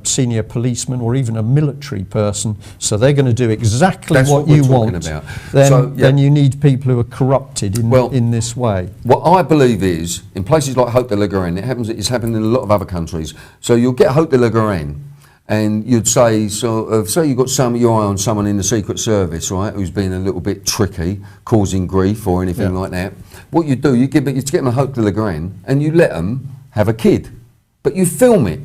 senior policeman or even a military person, so they're going to do exactly what you want, then you need people who are corrupted in this way. What I believe is, in places like Haute de la Garenne, it's happened in a lot of other countries, so you'll get Haute de la Garenne, and you'd say, say you've got your eye on someone in the Secret Service, right, who's been a little bit tricky, causing grief or anything like that. What you do, you get them a Haute de la Garenne, and you let them have a kid, but you film it.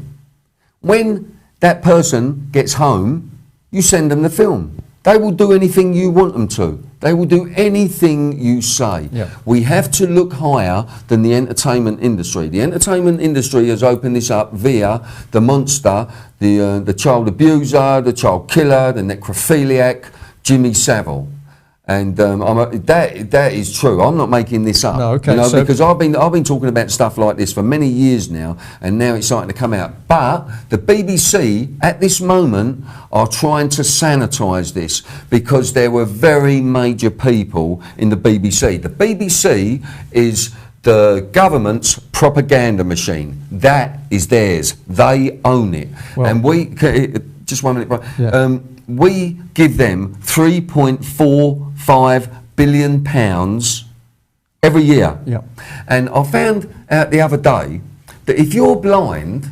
When that person gets home, you send them the film. They will do anything you want them to. They will do anything you say. We have to look higher than the entertainment industry. The entertainment industry has opened this up via the monster, the child abuser, the child killer, the necrophiliac, Jimmy Savile. And that is true. I'm not making this up. No, okay, because I've been talking about stuff like this for many years now, and now it's starting to come out. But the BBC at this moment are trying to sanitise this because there were very major people in the BBC. The BBC is the government's propaganda machine. That is theirs. They own it. Well, and we just 1 minute, Brian. We give them £3.45 billion every year. And I found out the other day that if you're blind,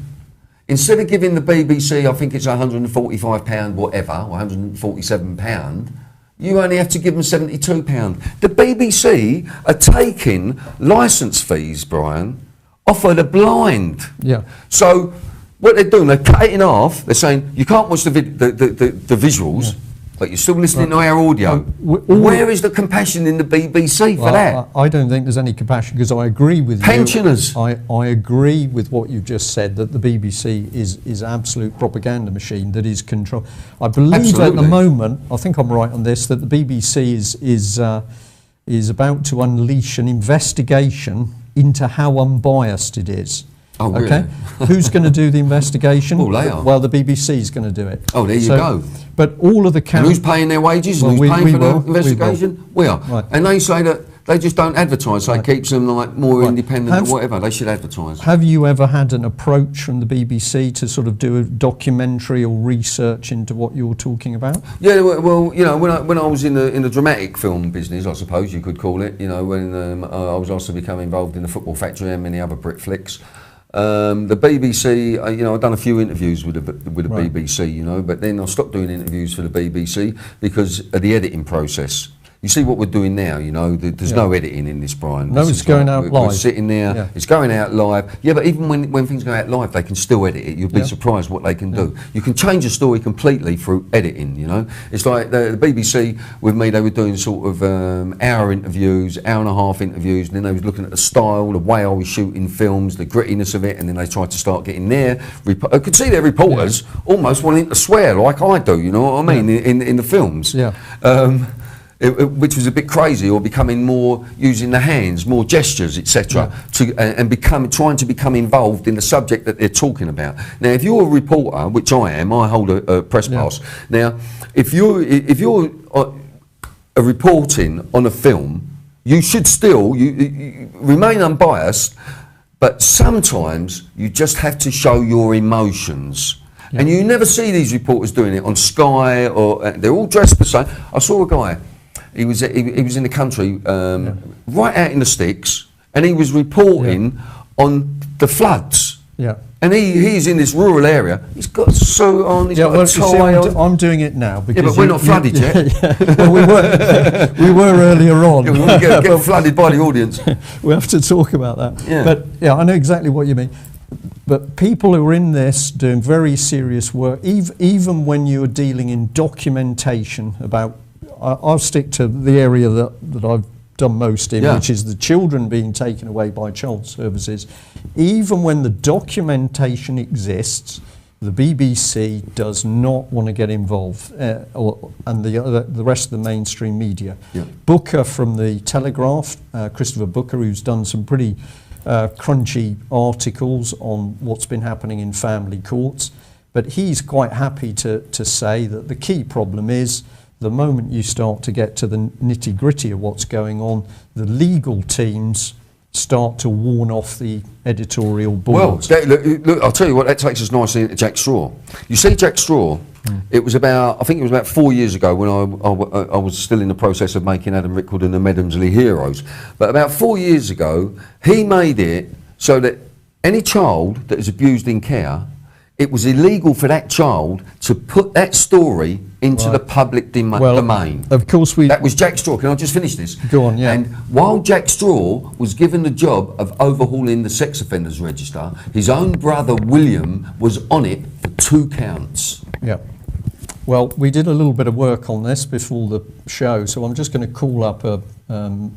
instead of giving the BBC, I think it's £145 whatever, or £147, you only have to give them £72. The BBC are taking licence fees, Brian, off of the blind. So what they're doing, they're cutting off. They're saying you can't watch the visuals, but you're still listening to our audio. Where is the compassion in the BBC for that? I don't think there's any compassion because I agree with pensioners. I agree with what you've just said, that the BBC is an absolute propaganda machine that is control. I believe at the moment, I think I'm right on this, that the BBC is about to unleash an investigation into how unbiased it is. Oh, really? Okay. Who's going to do the investigation? Well, they are. Well, the BBC is going to do it. Oh, there you go. But all of the and who's paying their wages? And who's paying for the investigation? We are. Right. And they say that They just don't advertise, so it keeps them like more independent or whatever. They should advertise. Have you ever had an approach from the BBC to sort of do a documentary or research into what you're talking about? Yeah, well, you know, when I was in the dramatic film business, I suppose you could call it, you know, when I was also become involved in the Football Factory and many other Brit flicks. The BBC, you know, I've done a few interviews with the BBC, you know, but then I stopped doing interviews for the BBC because of the editing process. You see what we're doing now, you know, there's no editing in this, Brian. No, it's going out live. We're sitting there, it's going out live. Yeah, but even when things go out live, they can still edit it. You'll be surprised what they can do. You can change a story completely through editing, you know. It's like the BBC with me, they were doing sort of hour interviews, hour and a half interviews, and then they was looking at the style, the way I was shooting films, the grittiness of it, and then they tried to start getting their... I could see their reporters almost wanting to swear like I do, you know what I mean, in the films. Yeah. Which was a bit crazy, or becoming more using the hands, more gestures, etc., and trying to become involved in the subject that they're talking about. Now, if you're a reporter, which I am, I hold a press pass. Now, if you're reporting on a film, you should still you remain unbiased, but sometimes you just have to show your emotions. And you never see these reporters doing it on Sky, or they're all dressed the same. I saw a guy. He was in the country, right out in the sticks, and he was reporting on the floods. Yeah. And he's in this rural area. He's got a suit on. He's got a tie on. I'm doing it now because but we're not flooded yet. Well, we were earlier on. We won't get flooded by the audience. We have to talk about that. Yeah. But yeah, I know exactly what you mean. But people who are in this doing very serious work, even when you're dealing in documentation about. I'll stick to the area that I've done most in, which is the children being taken away by child services. Even when the documentation exists, the BBC does not want to get involved, and the rest of the mainstream media. Yeah. Booker from the Telegraph, Christopher Booker, who's done some pretty crunchy articles on what's been happening in family courts, but he's quite happy to say that the key problem is the moment you start to get to the nitty-gritty of what's going on, the legal teams start to warn off the editorial boards. Well, look, I'll tell you what, that takes us nicely into Jack Straw. You see Jack Straw, it was about, I think it was about 4 years ago when I was still in the process of making Adam Rickwood and the Medhamsley Heroes. But about 4 years ago, he made it so that any child that is abused in care, it was illegal for that child to put that story into the public domain. Of course that was Jack Straw. Can I just finish this? Go on, yeah. And while Jack Straw was given the job of overhauling the sex offenders register, his own brother William was on it for 2 counts. Yeah. Well, we did a little bit of work on this before the show, so I'm just going to call up a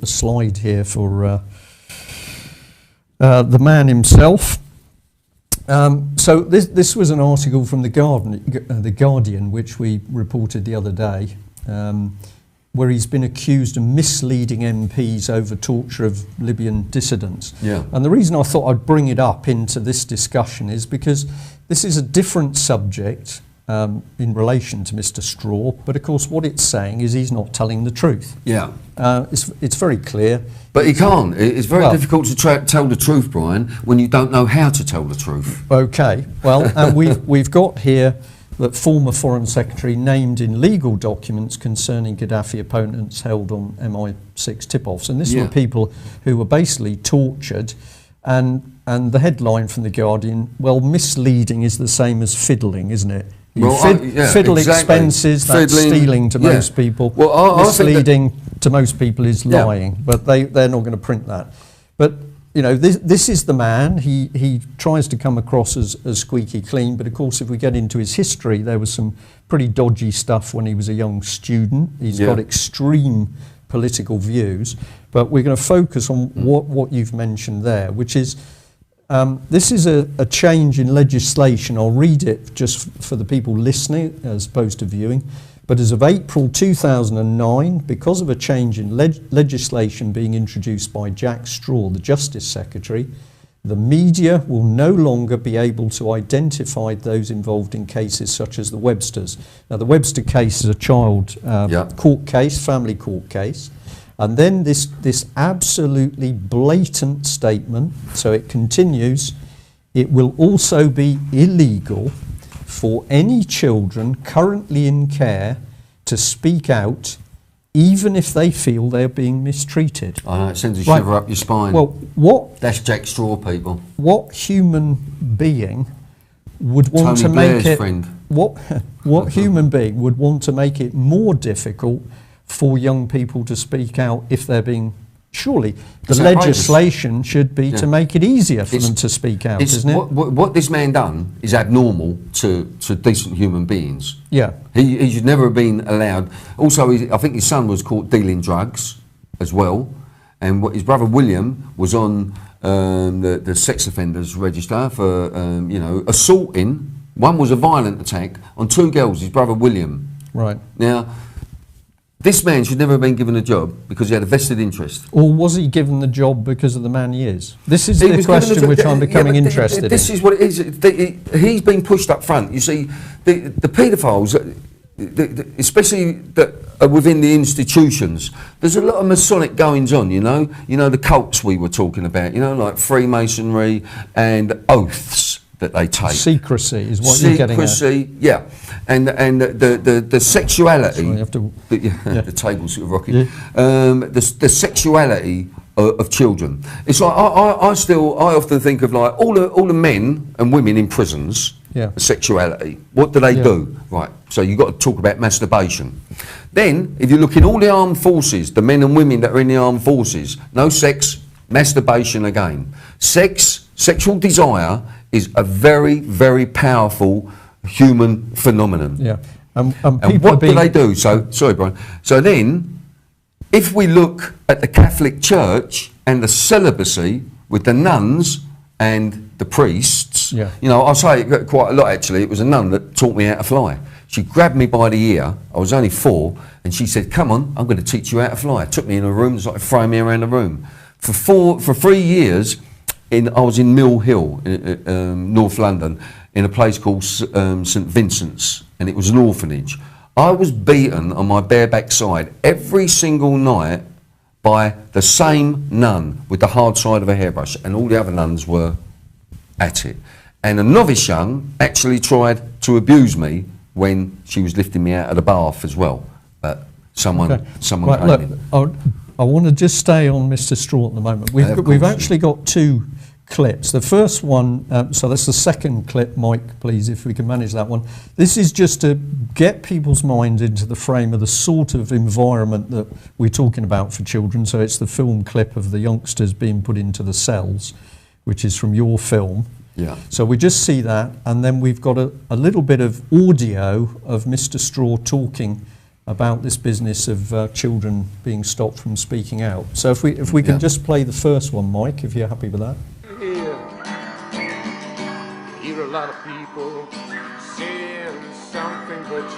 slide here for the man himself. So this was an article from the Guardian, which we reported the other day, where he's been accused of misleading MPs over torture of Libyan dissidents. Yeah. And the reason I thought I'd bring it up into this discussion is because this is a different subject in relation to Mr. Straw, but of course what it's saying is he's not telling the truth. Yeah. It's very clear. But he can't. It's very difficult to tell the truth, Brian, when you don't know how to tell the truth. Okay. Well, and we've got here that former Foreign Secretary named in legal documents concerning Gaddafi opponents held on MI6 tip-offs. And this were people who were basically tortured. And the headline from The Guardian, well, misleading is the same as fiddling, isn't it? Fiddle expenses, that's stealing to most people. Well, misleading to most people is lying, but they're not going to print that. But you know, this is the man. He tries to come across as squeaky clean, but of course, if we get into his history, there was some pretty dodgy stuff when he was a young student. He's got extreme political views, but we're going to focus on what you've mentioned there, which is. This is a change in legislation. I'll read it just for the people listening as opposed to viewing. But as of April 2009, because of a change in legislation being introduced by Jack Straw, the Justice Secretary, the media will no longer be able to identify those involved in cases such as the Websters. Now, the Webster case is a child court case, family court case. And then this absolutely blatant statement, so it continues, it will also be illegal for any children currently in care to speak out, even if they feel they're being mistreated. I know, it sends a shiver up your spine. Well, that's Jack Straw, people. What human being would want Tony to Blair's make it... friend. What human being would want to make it more difficult for young people to speak out if they're being... Surely the legislation should be to make it easier for them to speak out, isn't it? What this man done is abnormal to decent human beings. Yeah. He should never have been allowed. Also, I think his son was caught dealing drugs as well. And his brother William was on the sex offenders register for, assaulting. One was a violent attack on 2 girls, his brother William. Right. Now, this man should never have been given a job because he had a vested interest. Or was he given the job because of the man he is? This is the question which I'm becoming interested in. This is what it is. He's been pushed up front. You see, the paedophiles, especially that are within the institutions, there's a lot of Masonic goings on, you know the cults we were talking about, like Freemasonry and oaths that they take. Secrecy is what you're getting at. Secrecy, yeah. And the sexuality, Sorry, you have to, the table's sort of rocking, the sexuality of children. It's like, I often think of like all the men and women in prisons, sexuality. What do they do? Right, so you've got to talk about masturbation. Then, if you look in all the armed forces, the men and women that are in the armed forces, no sex, masturbation again. Sexual desire is a very, very powerful human phenomenon. Yeah. And what do they do? So, sorry, Brian. So then, if we look at the Catholic Church and the celibacy with the nuns and the priests, I say it quite a lot actually. It was a nun that taught me how to fly. She grabbed me by the ear, I was only 4, and she said, come on, I'm going to teach you how to fly. Took me in a room, started throwing me around the room. For 3 years, I was in Mill Hill, North London, in a place called St Vincent's, and it was an orphanage. I was beaten on my bare backside every single night by the same nun with the hard side of a hairbrush, and all the other nuns were at it. And a novice young actually tried to abuse me when she was lifting me out of the bath as well. But someone came in. I want to just stay on Mr. Straw at the moment. We've actually got 2 clips. The first one, so that's the second clip, Mike, please, if we can manage that one. This is just to get people's minds into the frame of the sort of environment that we're talking about for children. So it's the film clip of the youngsters being put into the cells, which is from your film. Yeah. So we just see that, and then we've got a little bit of audio of Mr. Straw talking about this business of children being stopped from speaking out. So if we can just play the first one, Mike, if you're happy with that. Hear a lot of people saying something, but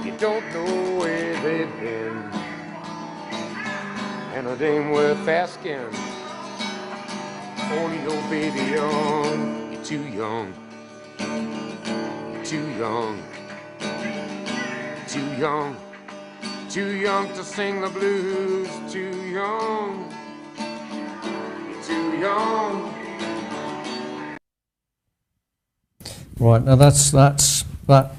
you don't know where they've been, and it ain't worth asking. Only your baby young, you're too young, you're too young, too young, too young to sing the blues, too young, you're too young. Right, now that's that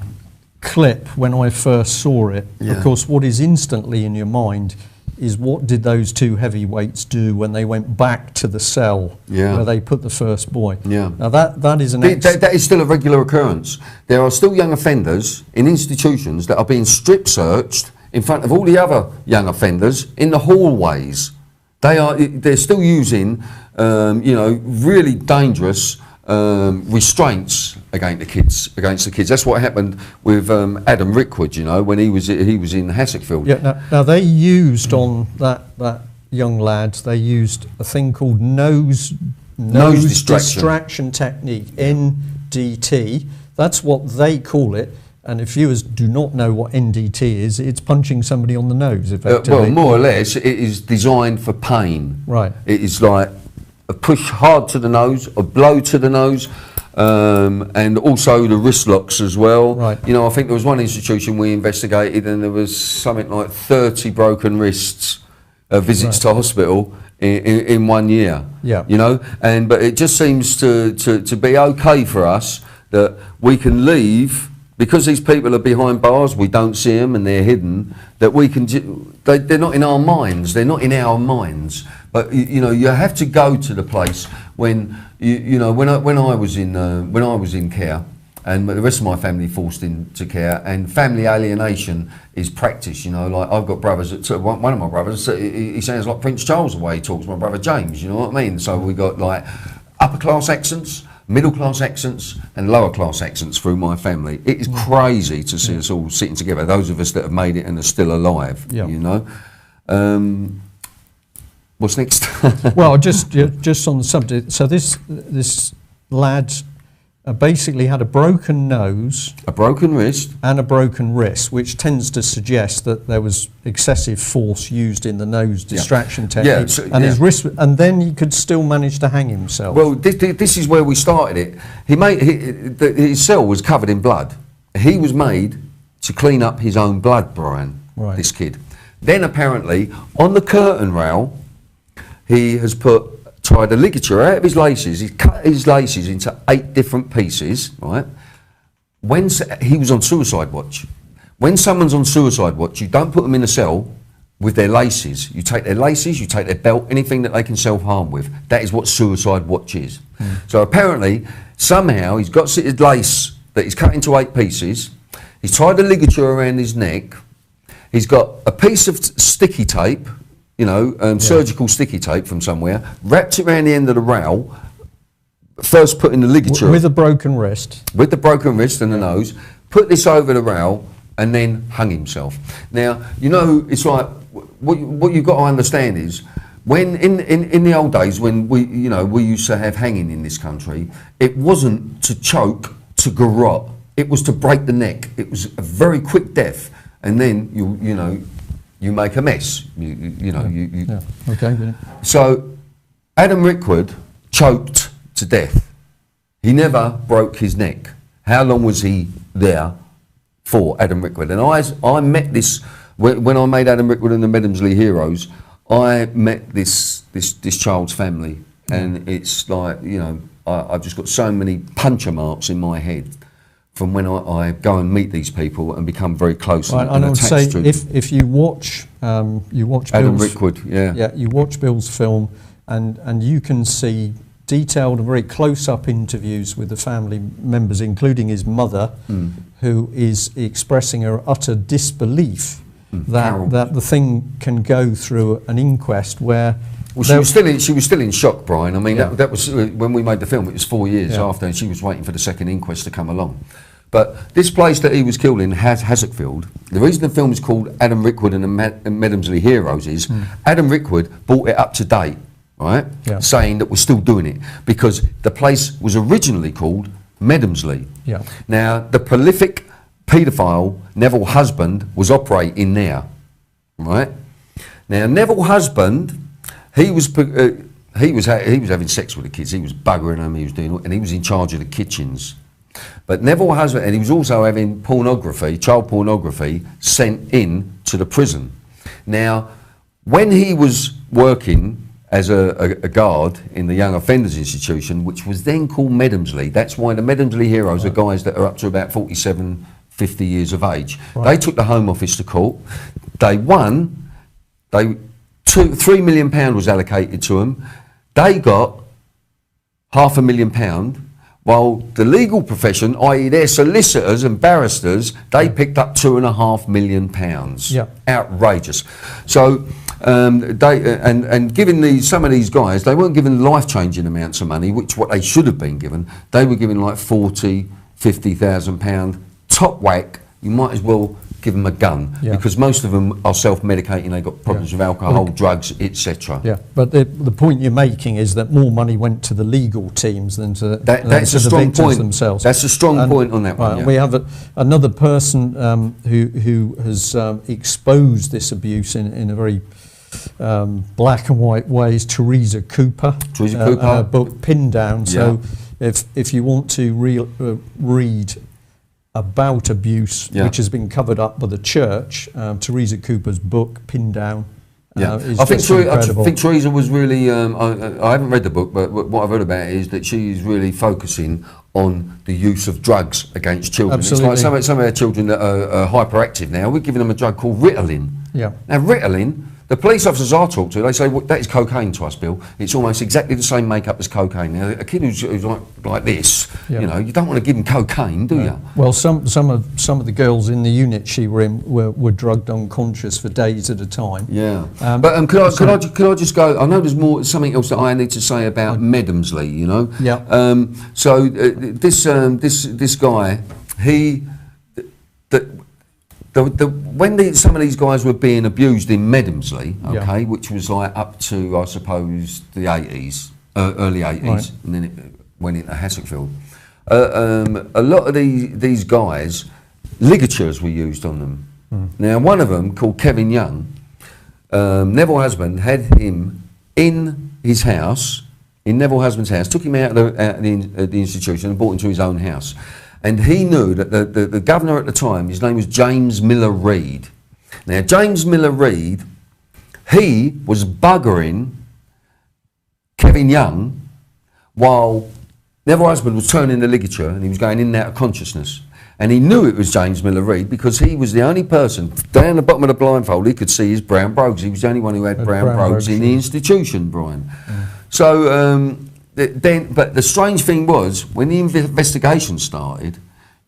clip when I first saw it. Of course, what is instantly in your mind is what did those 2 heavyweights do when they went back to the cell where they put the first boy? Yeah. Now that is that is still a regular occurrence. There are still young offenders in institutions that are being strip searched in front of all the other young offenders in the hallways. They're still using really dangerous restraints against the kids. That's what happened with Adam Rickwood, when he was in Hassickfield. Yeah. Now they used on that young lad. They used a thing called nose distraction technique, NDT. That's what they call it. And if viewers do not know what NDT is, it's punching somebody on the nose, effectively. Well, more or less, it is designed for pain. Right. It is like a push hard to the nose, a blow to the nose, and also the wrist locks as well. Right. You know, I think there was one institution we investigated and there was something like 30 broken wrists, visits to hospital in 1 year. Yeah. You know, but it just seems to be okay for us that we can leave, because these people are behind bars, we don't see them and they're hidden, that we can, they're not in our minds, they're not in our minds. But you know, you have to go to the place when, you know, when I was in care, and the rest of my family forced into care, and family alienation is practice. You know, like I've got brothers, one of my brothers, he sounds like Prince Charles the way he talks, my brother James, you know what I mean? So we got like upper class accents, middle class accents and lower class accents through my family. It is crazy to see us all sitting together, those of us that have made it and are still alive, you know. What's next? Well, just on the subject, so this lad basically had a broken nose, a broken wrist, and a broken wrist, which tends to suggest that there was excessive force used in the nose distraction technique. And his wrist, and then he could still manage to hang himself. Well, this is where we started it. His cell was covered in blood. He was made to clean up his own blood, Brian. Right. This kid. Then apparently on the curtain rail, he has tried a ligature out of his laces. He's cut his laces into 8 different pieces, right? When he was on suicide watch. When someone's on suicide watch, you don't put them in a cell with their laces. You take their laces, you take their belt, anything that they can self-harm with. That is what suicide watch is. So apparently, somehow, he's got his lace that he's cut into 8 pieces. He's tied a ligature around his neck. He's got a piece of sticky tape, you know, surgical sticky tape from somewhere, wrapped it around the end of the rail, first put in the ligature. With a broken wrist. With the broken wrist and the nose, put this over the rail, and then hung himself. Now, you know, it's like, what you've got to understand is, when in the old days, when we used to have hanging in this country, it wasn't to choke, to garrote, it was to break the neck. It was a very quick death, and then you make a mess. Okay. So Adam Rickwood choked to death. He never broke his neck. How long was he there for, Adam Rickwood? And I met this when I made Adam Rickwood and the Medhamsley Heroes. I met this child's family, and it's like, you know, I've just got so many puncture marks in my head from when I go and meet these people and become very close and I would say attached to them. if you watch Adam Bill's, Rickwood, you watch Bill's film, and you can see detailed and very close-up interviews with the family members, including his mother, who is expressing her utter disbelief that the thing can go through an inquest where. Well, she was still in shock, Brian. I mean, that was when we made the film. It was 4 years after, and she was waiting for the second inquest to come along. But this place that he was killed in, Hassockfield, the reason the film is called Adam Rickwood and the Medhamsley Heroes is Adam Rickwood brought it up to date, right? Yeah. Saying that we're still doing it because the place was originally called Medhamsley. Yeah. Now, the prolific paedophile Neville Husband was operating there, right? Now, Neville Husband, he was having sex with the kids. He was buggering them. He was doing, and he was in charge of the kitchens. But Neville Husband, and he was also having pornography, child pornography, sent in to the prison. Now, when he was working as a guard in the Young Offenders Institution, which was then called Medhamsley, that's why the Medhamsley Heroes are guys that are up to about 47, 50 years of age. Right. They took the Home Office to court. They won. £3 million was allocated to them. They got £500,000. While the legal profession, i.e. their solicitors and barristers, they picked up £2.5 million. Yeah. Outrageous. So given some of these guys, they weren't given life-changing amounts of money, which what they should have been given. They were given like £40,000, £50,000 top whack. You might as well give them a gun because most of them are self-medicating. They've got problems with alcohol, drugs, etc. Yeah, but the point you're making is that more money went to the legal teams than to that's the victims themselves. That's a strong point on that one. We have another person who has exposed this abuse in a very black and white way is Teresa Cooper. Her book Pin Down. So if you want to read about abuse, which has been covered up by the church, Teresa Cooper's book, Pinned Down, is I think incredible. I think Teresa was really, I haven't read the book, but what I've heard about it is that she is really focusing on the use of drugs against children. Absolutely. It's like some of our children that are hyperactive now, we're giving them a drug called Ritalin. Yeah. Now Ritalin, the police officers I talk to, they say, well, that is cocaine to us, Bill. It's almost exactly the same makeup as cocaine. Now, a kid who's like this, you know, you don't want to give him cocaine, do you? Well, some of the girls in the unit she were in were drugged unconscious for days at a time. Yeah. But could I just go? I know there's something else that I need to say about Medemsley. You know. Yeah. So this guy, when some of these guys were being abused in Medemsley, okay, which was like up to, I suppose, the 80s, early 80s, right. and then it went into Hassockfield. A lot of these guys, ligatures were used on them. Now, one of them, called Kevin Young, Neville Husband had him in his house, in Neville Husband's house, took him out of the institution and brought him to his own house. And he knew that the governor at the time, his name was James Miller Reid. Now, James Miller Reid, he was buggering Kevin Young while Neville Husband was turning the ligature and he was going in and out of consciousness. And he knew it was James Miller Reid because he was the only person, down the bottom of the blindfold, he could see his brown brogues. He was the only one who had brown brogues in the institution, Brian. So, but the strange thing was, when the investigation started,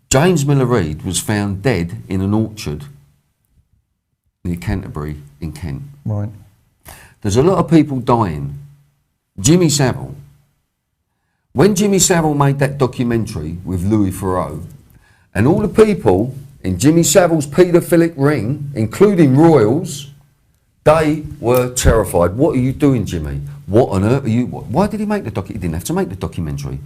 James Miller Reid was found dead in an orchard near Canterbury in Kent. Right. There's a lot of people dying. Jimmy Savile. When Jimmy Savile made that documentary with Louis Theroux, and all the people in Jimmy Savile's paedophilic ring, including royals, they were terrified. What are you doing, Jimmy? What on earth are you... Why did he make the documentary? He didn't have to make the documentary.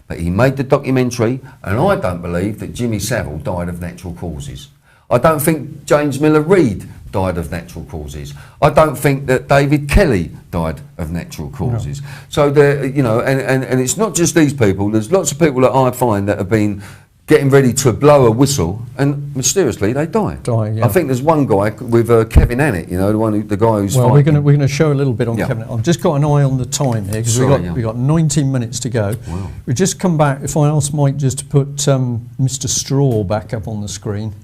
But he made the documentary, and I don't believe that Jimmy Savile died of natural causes. I don't think James Miller Reid died of natural causes. I don't think that David Kelly died of natural causes. No. So, you know, and it's not just these people. There's lots of people that I find that have been getting ready to blow a whistle, and mysteriously they die. Yeah. I think there's one guy with Kevin Annett, you know, the guy who's. Well, we're going to show a little bit on Kevin. I've just got an eye on the time here because we've got 19 minutes to go. Wow. We just come back. If I ask Mike just to put Mr. Straw back up on the screen,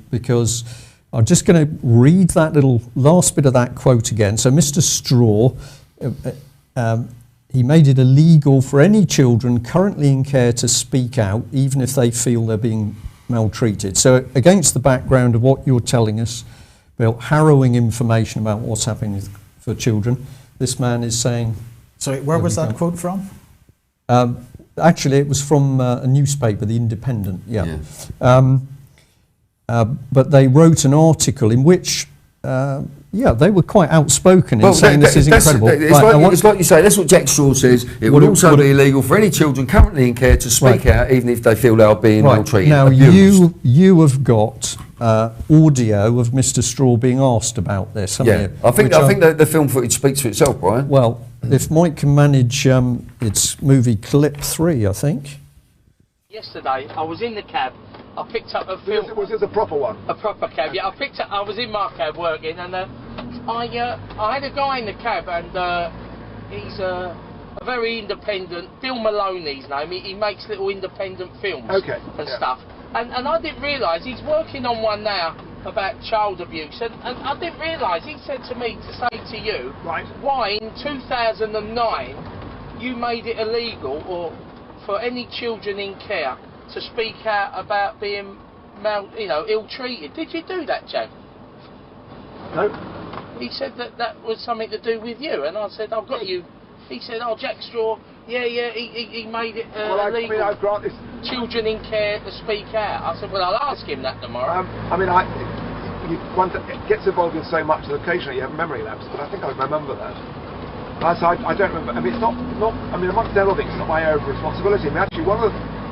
because I'm just going to read that little last bit of that quote again. So, Mr. Straw. He made it illegal for any children currently in care to speak out, even if they feel they're being maltreated. So against the background of what you're telling us, Bill, harrowing information about what's happening for children, this man is saying... Sorry, where was that quote from? Actually, it was from a newspaper, The Independent, but they wrote an article in which... they were quite outspoken in saying this is incredible. It's like you say, that's what Jack Straw says. It would also be illegal for any children currently in care to speak out, even if they feel they are being maltreated. Now, you have got audio of Mr. Straw being asked about this, haven't you? I think the film footage speaks for itself, Brian. Well, if Mike can manage its movie clip 3, I think. Yesterday, I was in the cab. I picked up a film. Was this a proper one? A proper cab, yeah. I was in my cab working, and I had a guy in the cab, and he's a very independent. Bill Maloney's name. He makes little independent films and stuff. And I didn't realise he's working on one now about child abuse, and I didn't realise he said to me to say to you, why in 2009 you made it illegal or for any children in care to speak out about being ill-treated. Did you do that, Jack? No. He said that was something to do with you, and I said, I've got you. He said, oh, Jack Straw, he made it illegal. I grant this. Children in care to speak out. I said, well, I'll ask him that tomorrow. One it gets involved in so much that occasionally you have memory lapse, but I think I remember that. I don't remember. I mean, it's not. I mean, amongst other things, it's not my area of responsibility. I mean, actually,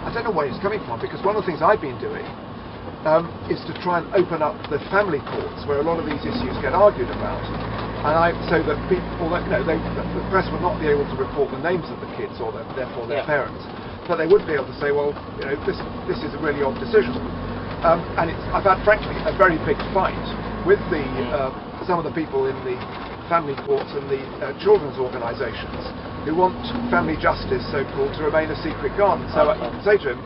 I don't know where it's coming from, because one of the things I've been doing is to try and open up the family courts where a lot of these issues get argued about. so that people, the press would not be able to report the names of the kids or therefore their parents, but they would be able to say, well, this is a really odd decision. And I've had, frankly, a very big fight with some of the people in the family courts and the children's organisations who want family justice, so-called, to remain a secret garden. So I can say to him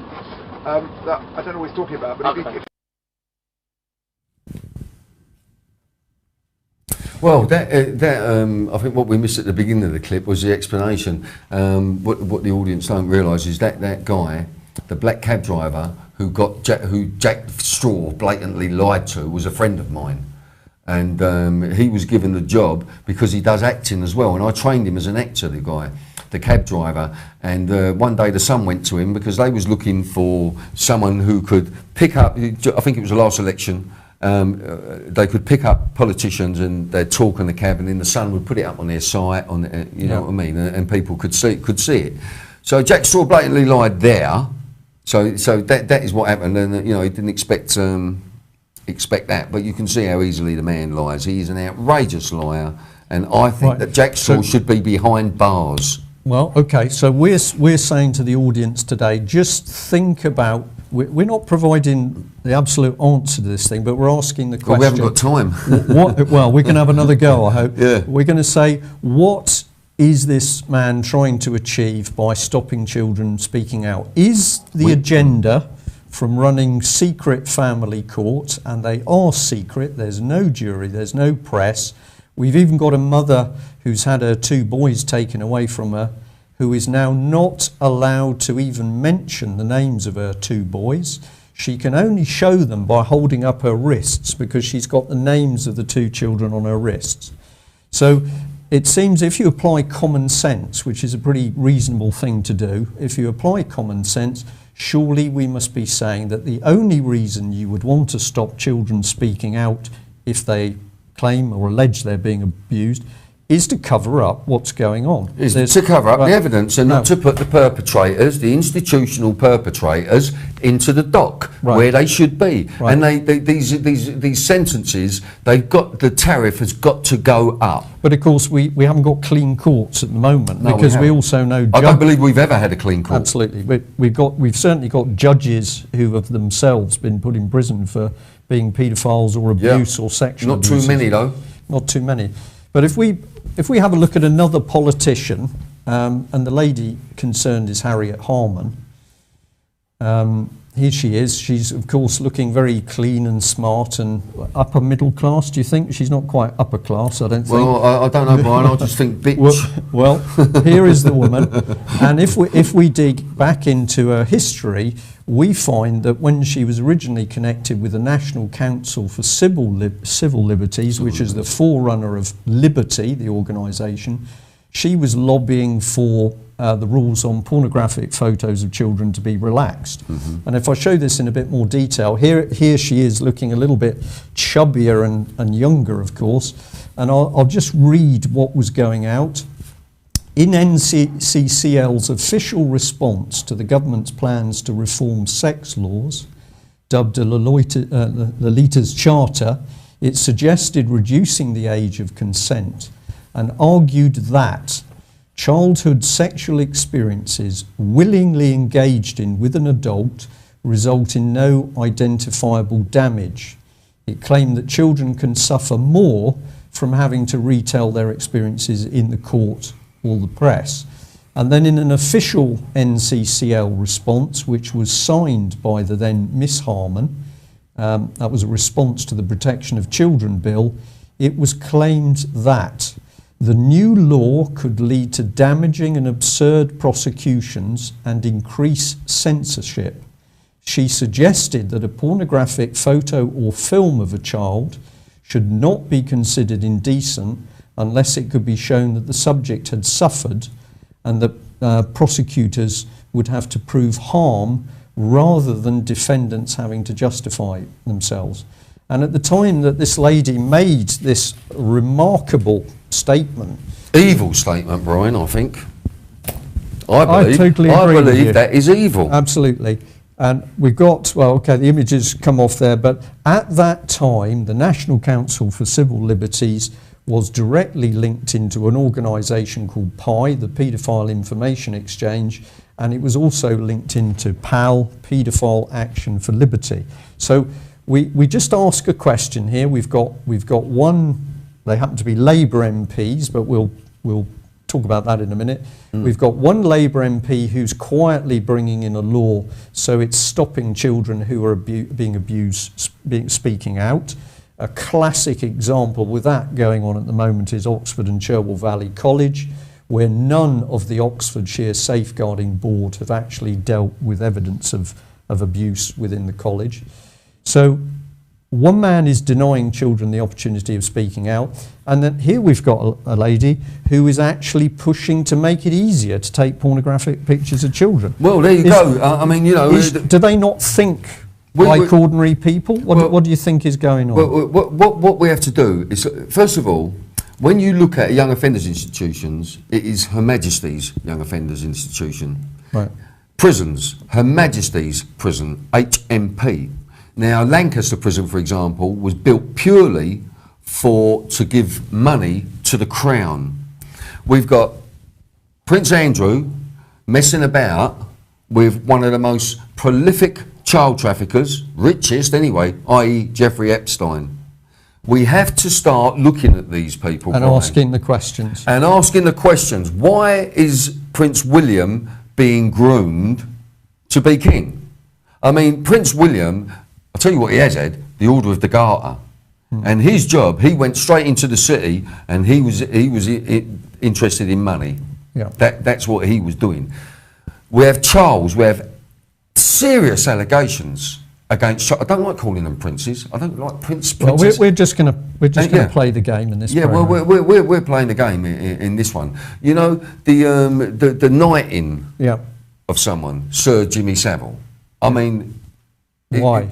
that I don't know what he's talking about, but Well, I think what we missed at the beginning of the clip was the explanation. What the audience don't realise is that guy, the black cab driver who Jack Straw blatantly lied to, was a friend of mine. And he was given the job because he does acting as well, and I trained him as an actor, the cab driver. And one day the Sun went to him because they was looking for someone who could pick up, I think it was the last election, they could pick up politicians and they'd talk on the cab, and then the Sun would put it up on their site, you know what I mean, and people could see it. So Jack Straw blatantly lied there. So that is what happened, and he didn't expect that, but you can see how easily the man lies. He is an outrageous liar, and I think that Jack Straw should be behind bars. Well, okay, so we're saying to the audience today, just think about, we're not providing the absolute answer to this thing, but we're asking the question. Well, we haven't got time. Well, we can have another go, I hope. Yeah. We're going to say, what is this man trying to achieve by stopping children speaking out? Is the agenda from running secret family courts, and they are secret, there's no jury, there's no press. We've even got a mother who's had her 2 boys taken away from her, who is now not allowed to even mention the names of her 2 boys. She can only show them by holding up her wrists, because she's got the names of the 2 children on her wrists. So it seems if you apply common sense, which is a pretty reasonable thing to do, if you apply common sense, surely we must be saying that the only reason you would want to stop children speaking out if they claim or allege they're being abused is to cover up what's going on. Is to cover up the evidence and not to put the perpetrators, the institutional perpetrators, into the dock where they should be. And these sentences, the tariff has got to go up. But of course we haven't got clean courts at the moment, because we also know... I don't believe we've ever had a clean court. Absolutely. We've certainly got judges who have themselves been put in prison for being paedophiles or abuse or sexual abuse. Not too many though. Not too many. But if we have a look at another politician, and the lady concerned is Harriet Harman. Here she is. She's, of course, looking very clean and smart and upper middle class. Do you think? She's not quite upper class, I don't think. Well, I don't know, Brian. I just think bitch. Well, here is the woman. And if we dig back into her history, we find that when she was originally connected with the National Council for Civil Liberties, which is the forerunner of Liberty, the organisation, she was lobbying for the rules on pornographic photos of children to be relaxed. And if I show this in a bit more detail, here she is looking a little bit chubbier and younger, of course, and I'll just read what was going out. In NCCL's official response to the government's plans to reform sex laws, dubbed Lolita's Charter, it suggested reducing the age of consent and argued that childhood sexual experiences willingly engaged in with an adult result in no identifiable damage. It claimed that children can suffer more from having to retell their experiences in the court or the press. And then in an official NCCL response, which was signed by the then Miss Harman, that was a response to the Protection of Children Bill, it was claimed that the new law could lead to damaging and absurd prosecutions and increase censorship. She suggested that a pornographic photo or film of a child should not be considered indecent unless it could be shown that the subject had suffered, and that prosecutors would have to prove harm rather than defendants having to justify themselves. And at the time that this lady made this remarkable statement... Evil statement, Brian, I think. I totally agree. I believe that is evil. Absolutely. And we've got, well, okay, the images come off there, but at that time, the National Council for Civil Liberties was directly linked into an organisation called PI, the Paedophile Information Exchange, and it was also linked into PAL, Paedophile Action for Liberty. So we just ask a question here. We've got one. They happen to be Labour MPs, but we'll talk about that in a minute. We've got one Labour MP who's quietly bringing in a law, so it's stopping children who are being abused speaking out. A classic example with that going on at the moment is Oxford and Cherwell Valley College, where none of the Oxfordshire Safeguarding Board have actually dealt with evidence of abuse within the college. So one man is denying children the opportunity of speaking out, and then here we've got a lady who is actually pushing to make it easier to take pornographic pictures of children. Well, there you go. I mean, you know... do they not think like ordinary people? What do you think is going on? Well, what we have to do is, first of all, when you look at young offenders institutions, it is Her Majesty's Young Offenders Institution. Right. Prisons, Her Majesty's Prison, HMP. Now, Lancaster Prison, for example, was built purely to give money to the Crown. We've got Prince Andrew messing about with one of the most prolific child traffickers, richest anyway, i.e. Jeffrey Epstein. We have to start looking at these people. And asking the questions. And asking the questions. Why is Prince William being groomed to be king? I mean, Prince William, I'll tell you what he has had, the Order of the Garter. And his job, he went straight into the city and he was interested in money. Yeah. That's what he was doing. We have Charles, we have serious allegations against. I don't like calling them princes. I don't like princes. Well, we're just going to play the game in this. Yeah, program. well, we're playing the game in this one. You know, the knighting of someone, Sir Jimmy Savile. I mean, why?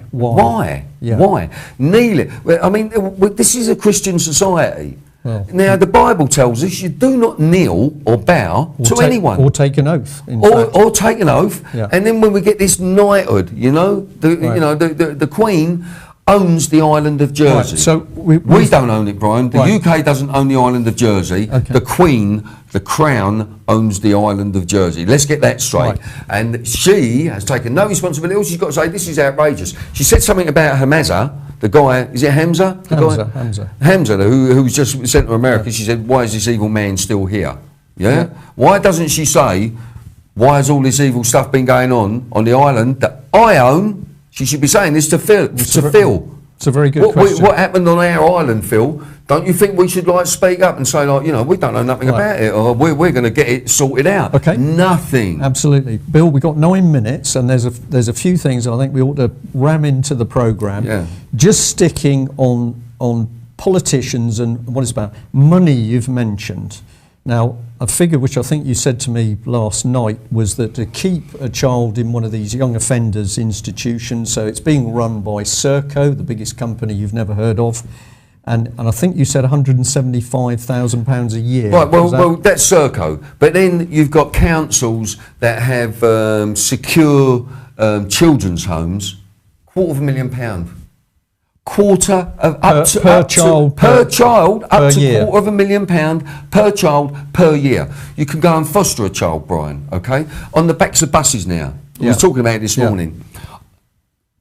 Yeah. Why? Kneeling. I mean, this is a Christian society. Well, now, the Bible tells us you do not kneel or bow to anyone. Or take an oath. Or take an oath. Yeah. And then when we get this knighthood, you know, the Queen owns the island of Jersey. Right, so we don't own it, Brian. The UK doesn't own the island of Jersey. Okay. The Queen, the Crown, owns the island of Jersey. Let's get that straight. Right. And she has taken no responsibility. All she's got to say, this is outrageous. She said something about Hamza, the guy, is it Hamza? Hamza, who was just sent to America. She said, why is this evil man still here? Yeah? Why doesn't she say, why has all this evil stuff been going on the island that I own? She should be saying this to Phil. It's a very good question. What happened on our island, Phil? Don't you think we should speak up and say we don't know nothing about it, or we're going to get it sorted out? Okay. Nothing. Absolutely, Bill. We've got 9 minutes, and there's a few things I think we ought to ram into the programme. Yeah. Just sticking on politicians and what it's about. Money you've mentioned. Now, a figure which I think you said to me last night was that to keep a child in one of these young offenders institutions, so it's being run by Serco, the biggest company you've never heard of, and I think you said £175,000 a year. Right, well, that's Serco. But then you've got councils that have secure children's homes, £250,000. Per child up to £250,000 per child per year. You can go and foster a child, Brian, okay? On the backs of buses now. We were talking about it this morning.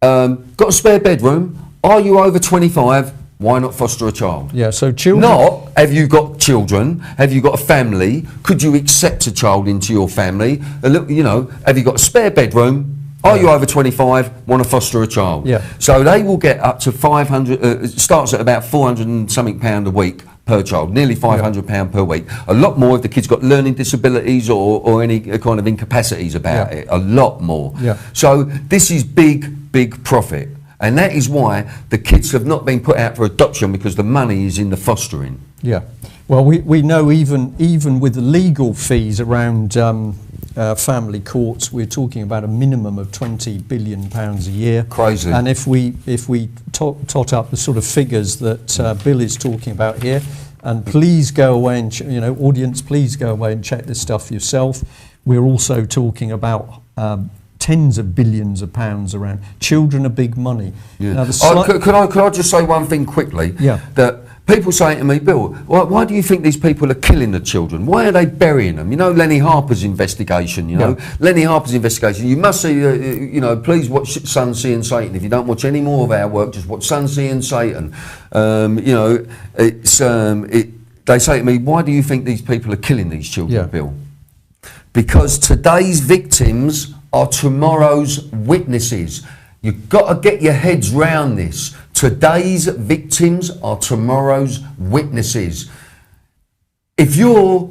Got a spare bedroom? Are you over 25? Why not foster a child? Yeah, so children... Not, have you got children? Have you got a family? Could you accept a child into your family? Have you got a spare bedroom? Are you over 25, want to foster a child? Yeah. So they will get up to 500, it starts at about 400 and something pound a week per child, nearly £500 per week. A lot more if the kid's got learning disabilities or any kind of incapacities about it, a lot more. Yeah. So this is big profit. And that is why the kids have not been put out for adoption, because the money is in the fostering. Yeah. Well, we know even with the legal fees around family courts, we're talking about a minimum of £20 billion a year. Crazy. And if we tot up the sort of figures that Bill is talking about here, and please go away and audience, please go away and check this stuff yourself. We're also talking about tens of billions of pounds around. Children are big money. Yeah. Now, could I just say one thing quickly? Yeah. That People say to me, Bill, why do you think these people are killing the children? Why are they burying them? You know, Lenny Harper's investigation, you know. Lenny Harper's investigation. You must see, you know, please watch Sun, Sea and Satan. If you don't watch any more of our work, just watch Sun, Sea and Satan. You know, it's, they say to me, why do you think these people are killing these children, Bill? Because today's victims are tomorrow's witnesses. You've got to get your heads round this. Today's victims are tomorrow's witnesses. If you've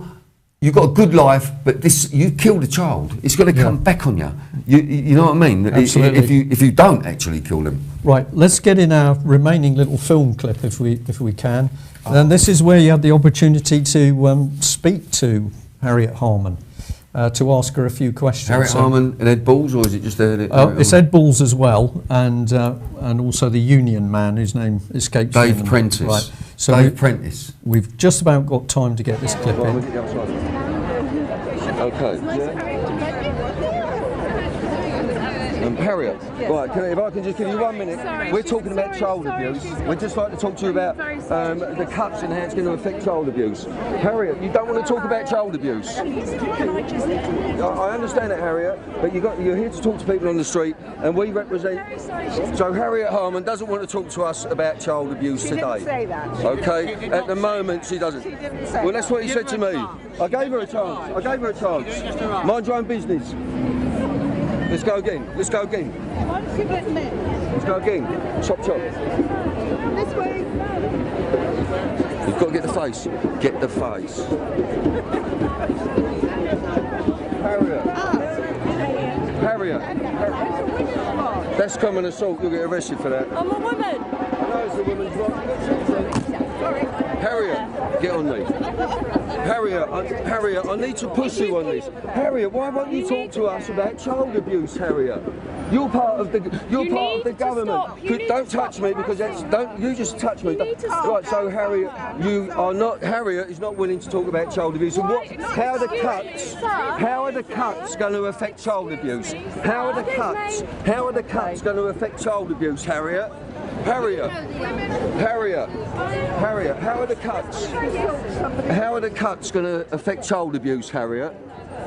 got a good life, but you killed a child, it's going to come back on you. You know what I mean? Absolutely. If you don't actually kill them. Right, let's get in our remaining little film clip if we can. And this is where you had the opportunity to speak to Harriet Harman. To ask her a few questions. Harriet Harman and Ed Balls, or is it just it's Ed Balls as well, and also the union man whose name escapes me. Dave Prentice. Right. So Dave Prentice. We've just about got time to get this clip in. Okay. Harriet, right, if I can just give you 1 minute. Sorry, we're talking about child abuse. We'd just like to talk to you about the cuts and how it's going to affect child abuse. Harriet, you don't want to talk about child abuse. I understand that, Harriet, but you're here to talk to people on the street, and we represent... So Harriet Harman doesn't want to talk to us about child abuse today. She didn't say that. Okay, at the moment she doesn't. She didn't say well, that's what he said to me. I gave her a chance. Mind your own business. Let's go again. Let's go again. Let's go again. Chop, chop. This way. You've got to get the face. Get the face. Harriet. Harriet. That's common assault. You'll get arrested for that. I'm a woman. I know it's a woman's right. Harriet, get on me. Harriet, I need to push you on this. Harriet, why won't you talk to us about child abuse, Harriet? You're part of the government. Don't touch me, because don't you just touch me. Right, so Harriet, Harriet is not willing to talk about child abuse. And how are the cuts going to affect child abuse? How are the cuts going to affect child abuse, Harriet? Harriet, how are the cuts? How are the cuts going to affect child abuse, Harriet?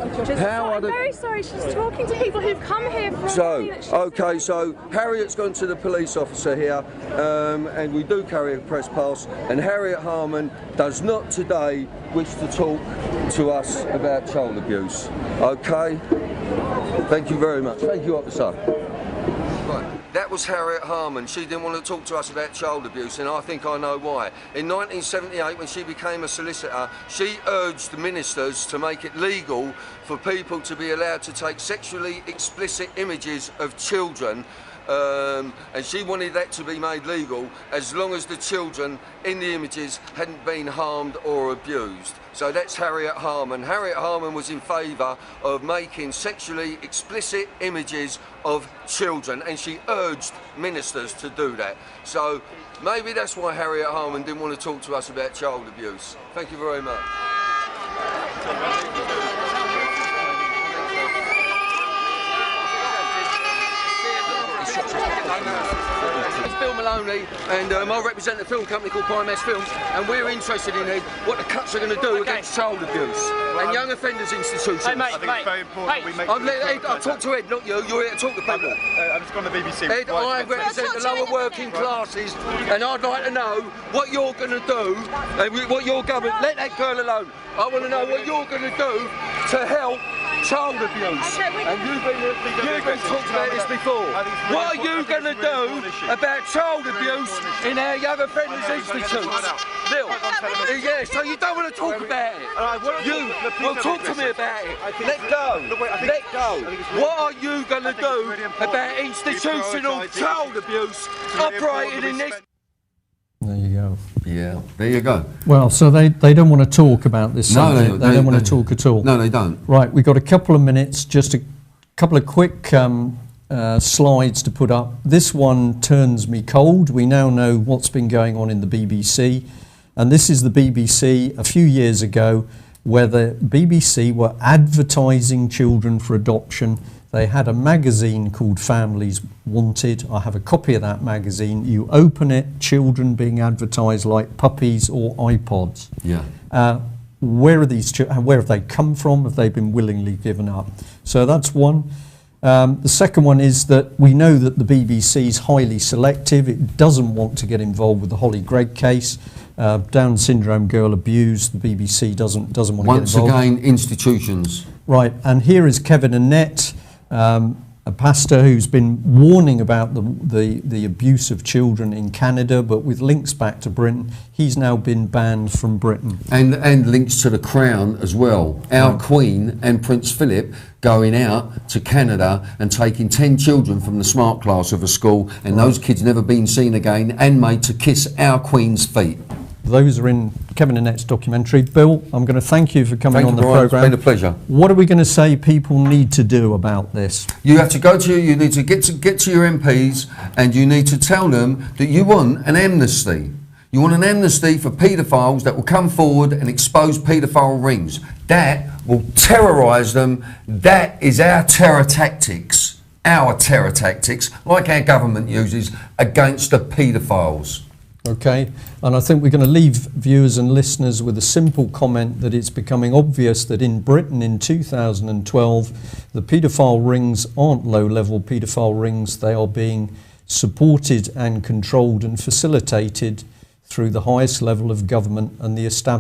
I'm very sorry, she's talking to people who've come here from... So Harriet's gone to the police officer here, and we do carry a press pass, and Harriet Harman does not today wish to talk to us about child abuse. Okay? Thank you very much. Thank you, officer. Right. That was Harriet Harman. She didn't want to talk to us about child abuse, and I think I know why. In 1978, when she became a solicitor, she urged the ministers to make it legal for people to be allowed to take sexually explicit images of children, and she wanted that to be made legal as long as the children in the images hadn't been harmed or abused. So that's Harriet Harman. Harriet Harman was in favour of making sexually explicit images of children, and she urged ministers to do that. So maybe that's why Harriet Harman didn't want to talk to us about child abuse. Thank you very much. It's Bill Maloney, and I represent a film company called Primass Films, and we're interested in what the cuts are going to do against child abuse and young offenders institutions. Hey, mate, I think it's very important we make... I'll talk to Ed, not you. You're here to talk to people. I'm just on the BBC. Ed, I represent the lower working classes, and I'd like to know what you're going to do, and what your government... Let that girl alone. I want to know what you're going to do to help child abuse. And you've been talked about this before. What are you going to do about child abuse in our young offenders institutes? Bill, yeah, so you don't want to talk about it. Well, talk to me about it. Let go. What are you going to do about institutional child abuse operating in this? There you go. Yeah, there you go. Well, so they don't want to talk about this subject. No, they don't want to talk at all. No, they don't. Right, we've got a couple of minutes, just a couple of quick slides to put up. This one turns me cold. We now know what's been going on in the BBC, and this is the BBC a few years ago, where the BBC were advertising children for adoption. They had a magazine called Families Wanted. I have a copy of that magazine. You open it, children being advertised like puppies or iPods. Yeah. Where are these? Where have they come from? Have they been willingly given up? So that's one. The second one is that we know that the BBC is highly selective. It doesn't want to get involved with the Holly Gregg case. Down syndrome girl abused. The BBC doesn't want to get involved. Once again, institutions. Right, and here is Kevin Annett, a pastor who's been warning about the abuse of children in Canada, but with links back to Britain. He's now been banned from Britain. And links to the Crown as well. Our Queen and Prince Philip going out to Canada and taking 10 children from the smart class of a school, and those kids never been seen again, and made to kiss our Queen's feet. Those are in Kevin Annett's documentary. Bill, I'm going to thank you for coming on the programme. It's been a pleasure. What are we going to say people need to do about this? You have to go to, you need to get to your MPs, and you need to tell them that you want an amnesty. You want an amnesty for paedophiles that will come forward and expose paedophile rings. That will terrorise them. That is our terror tactics. Our terror tactics, like our government uses against the paedophiles. Okay, and I think we're going to leave viewers and listeners with a simple comment that it's becoming obvious that in Britain in 2012, the paedophile rings aren't low-level paedophile rings. They are being supported and controlled and facilitated through the highest level of government and the established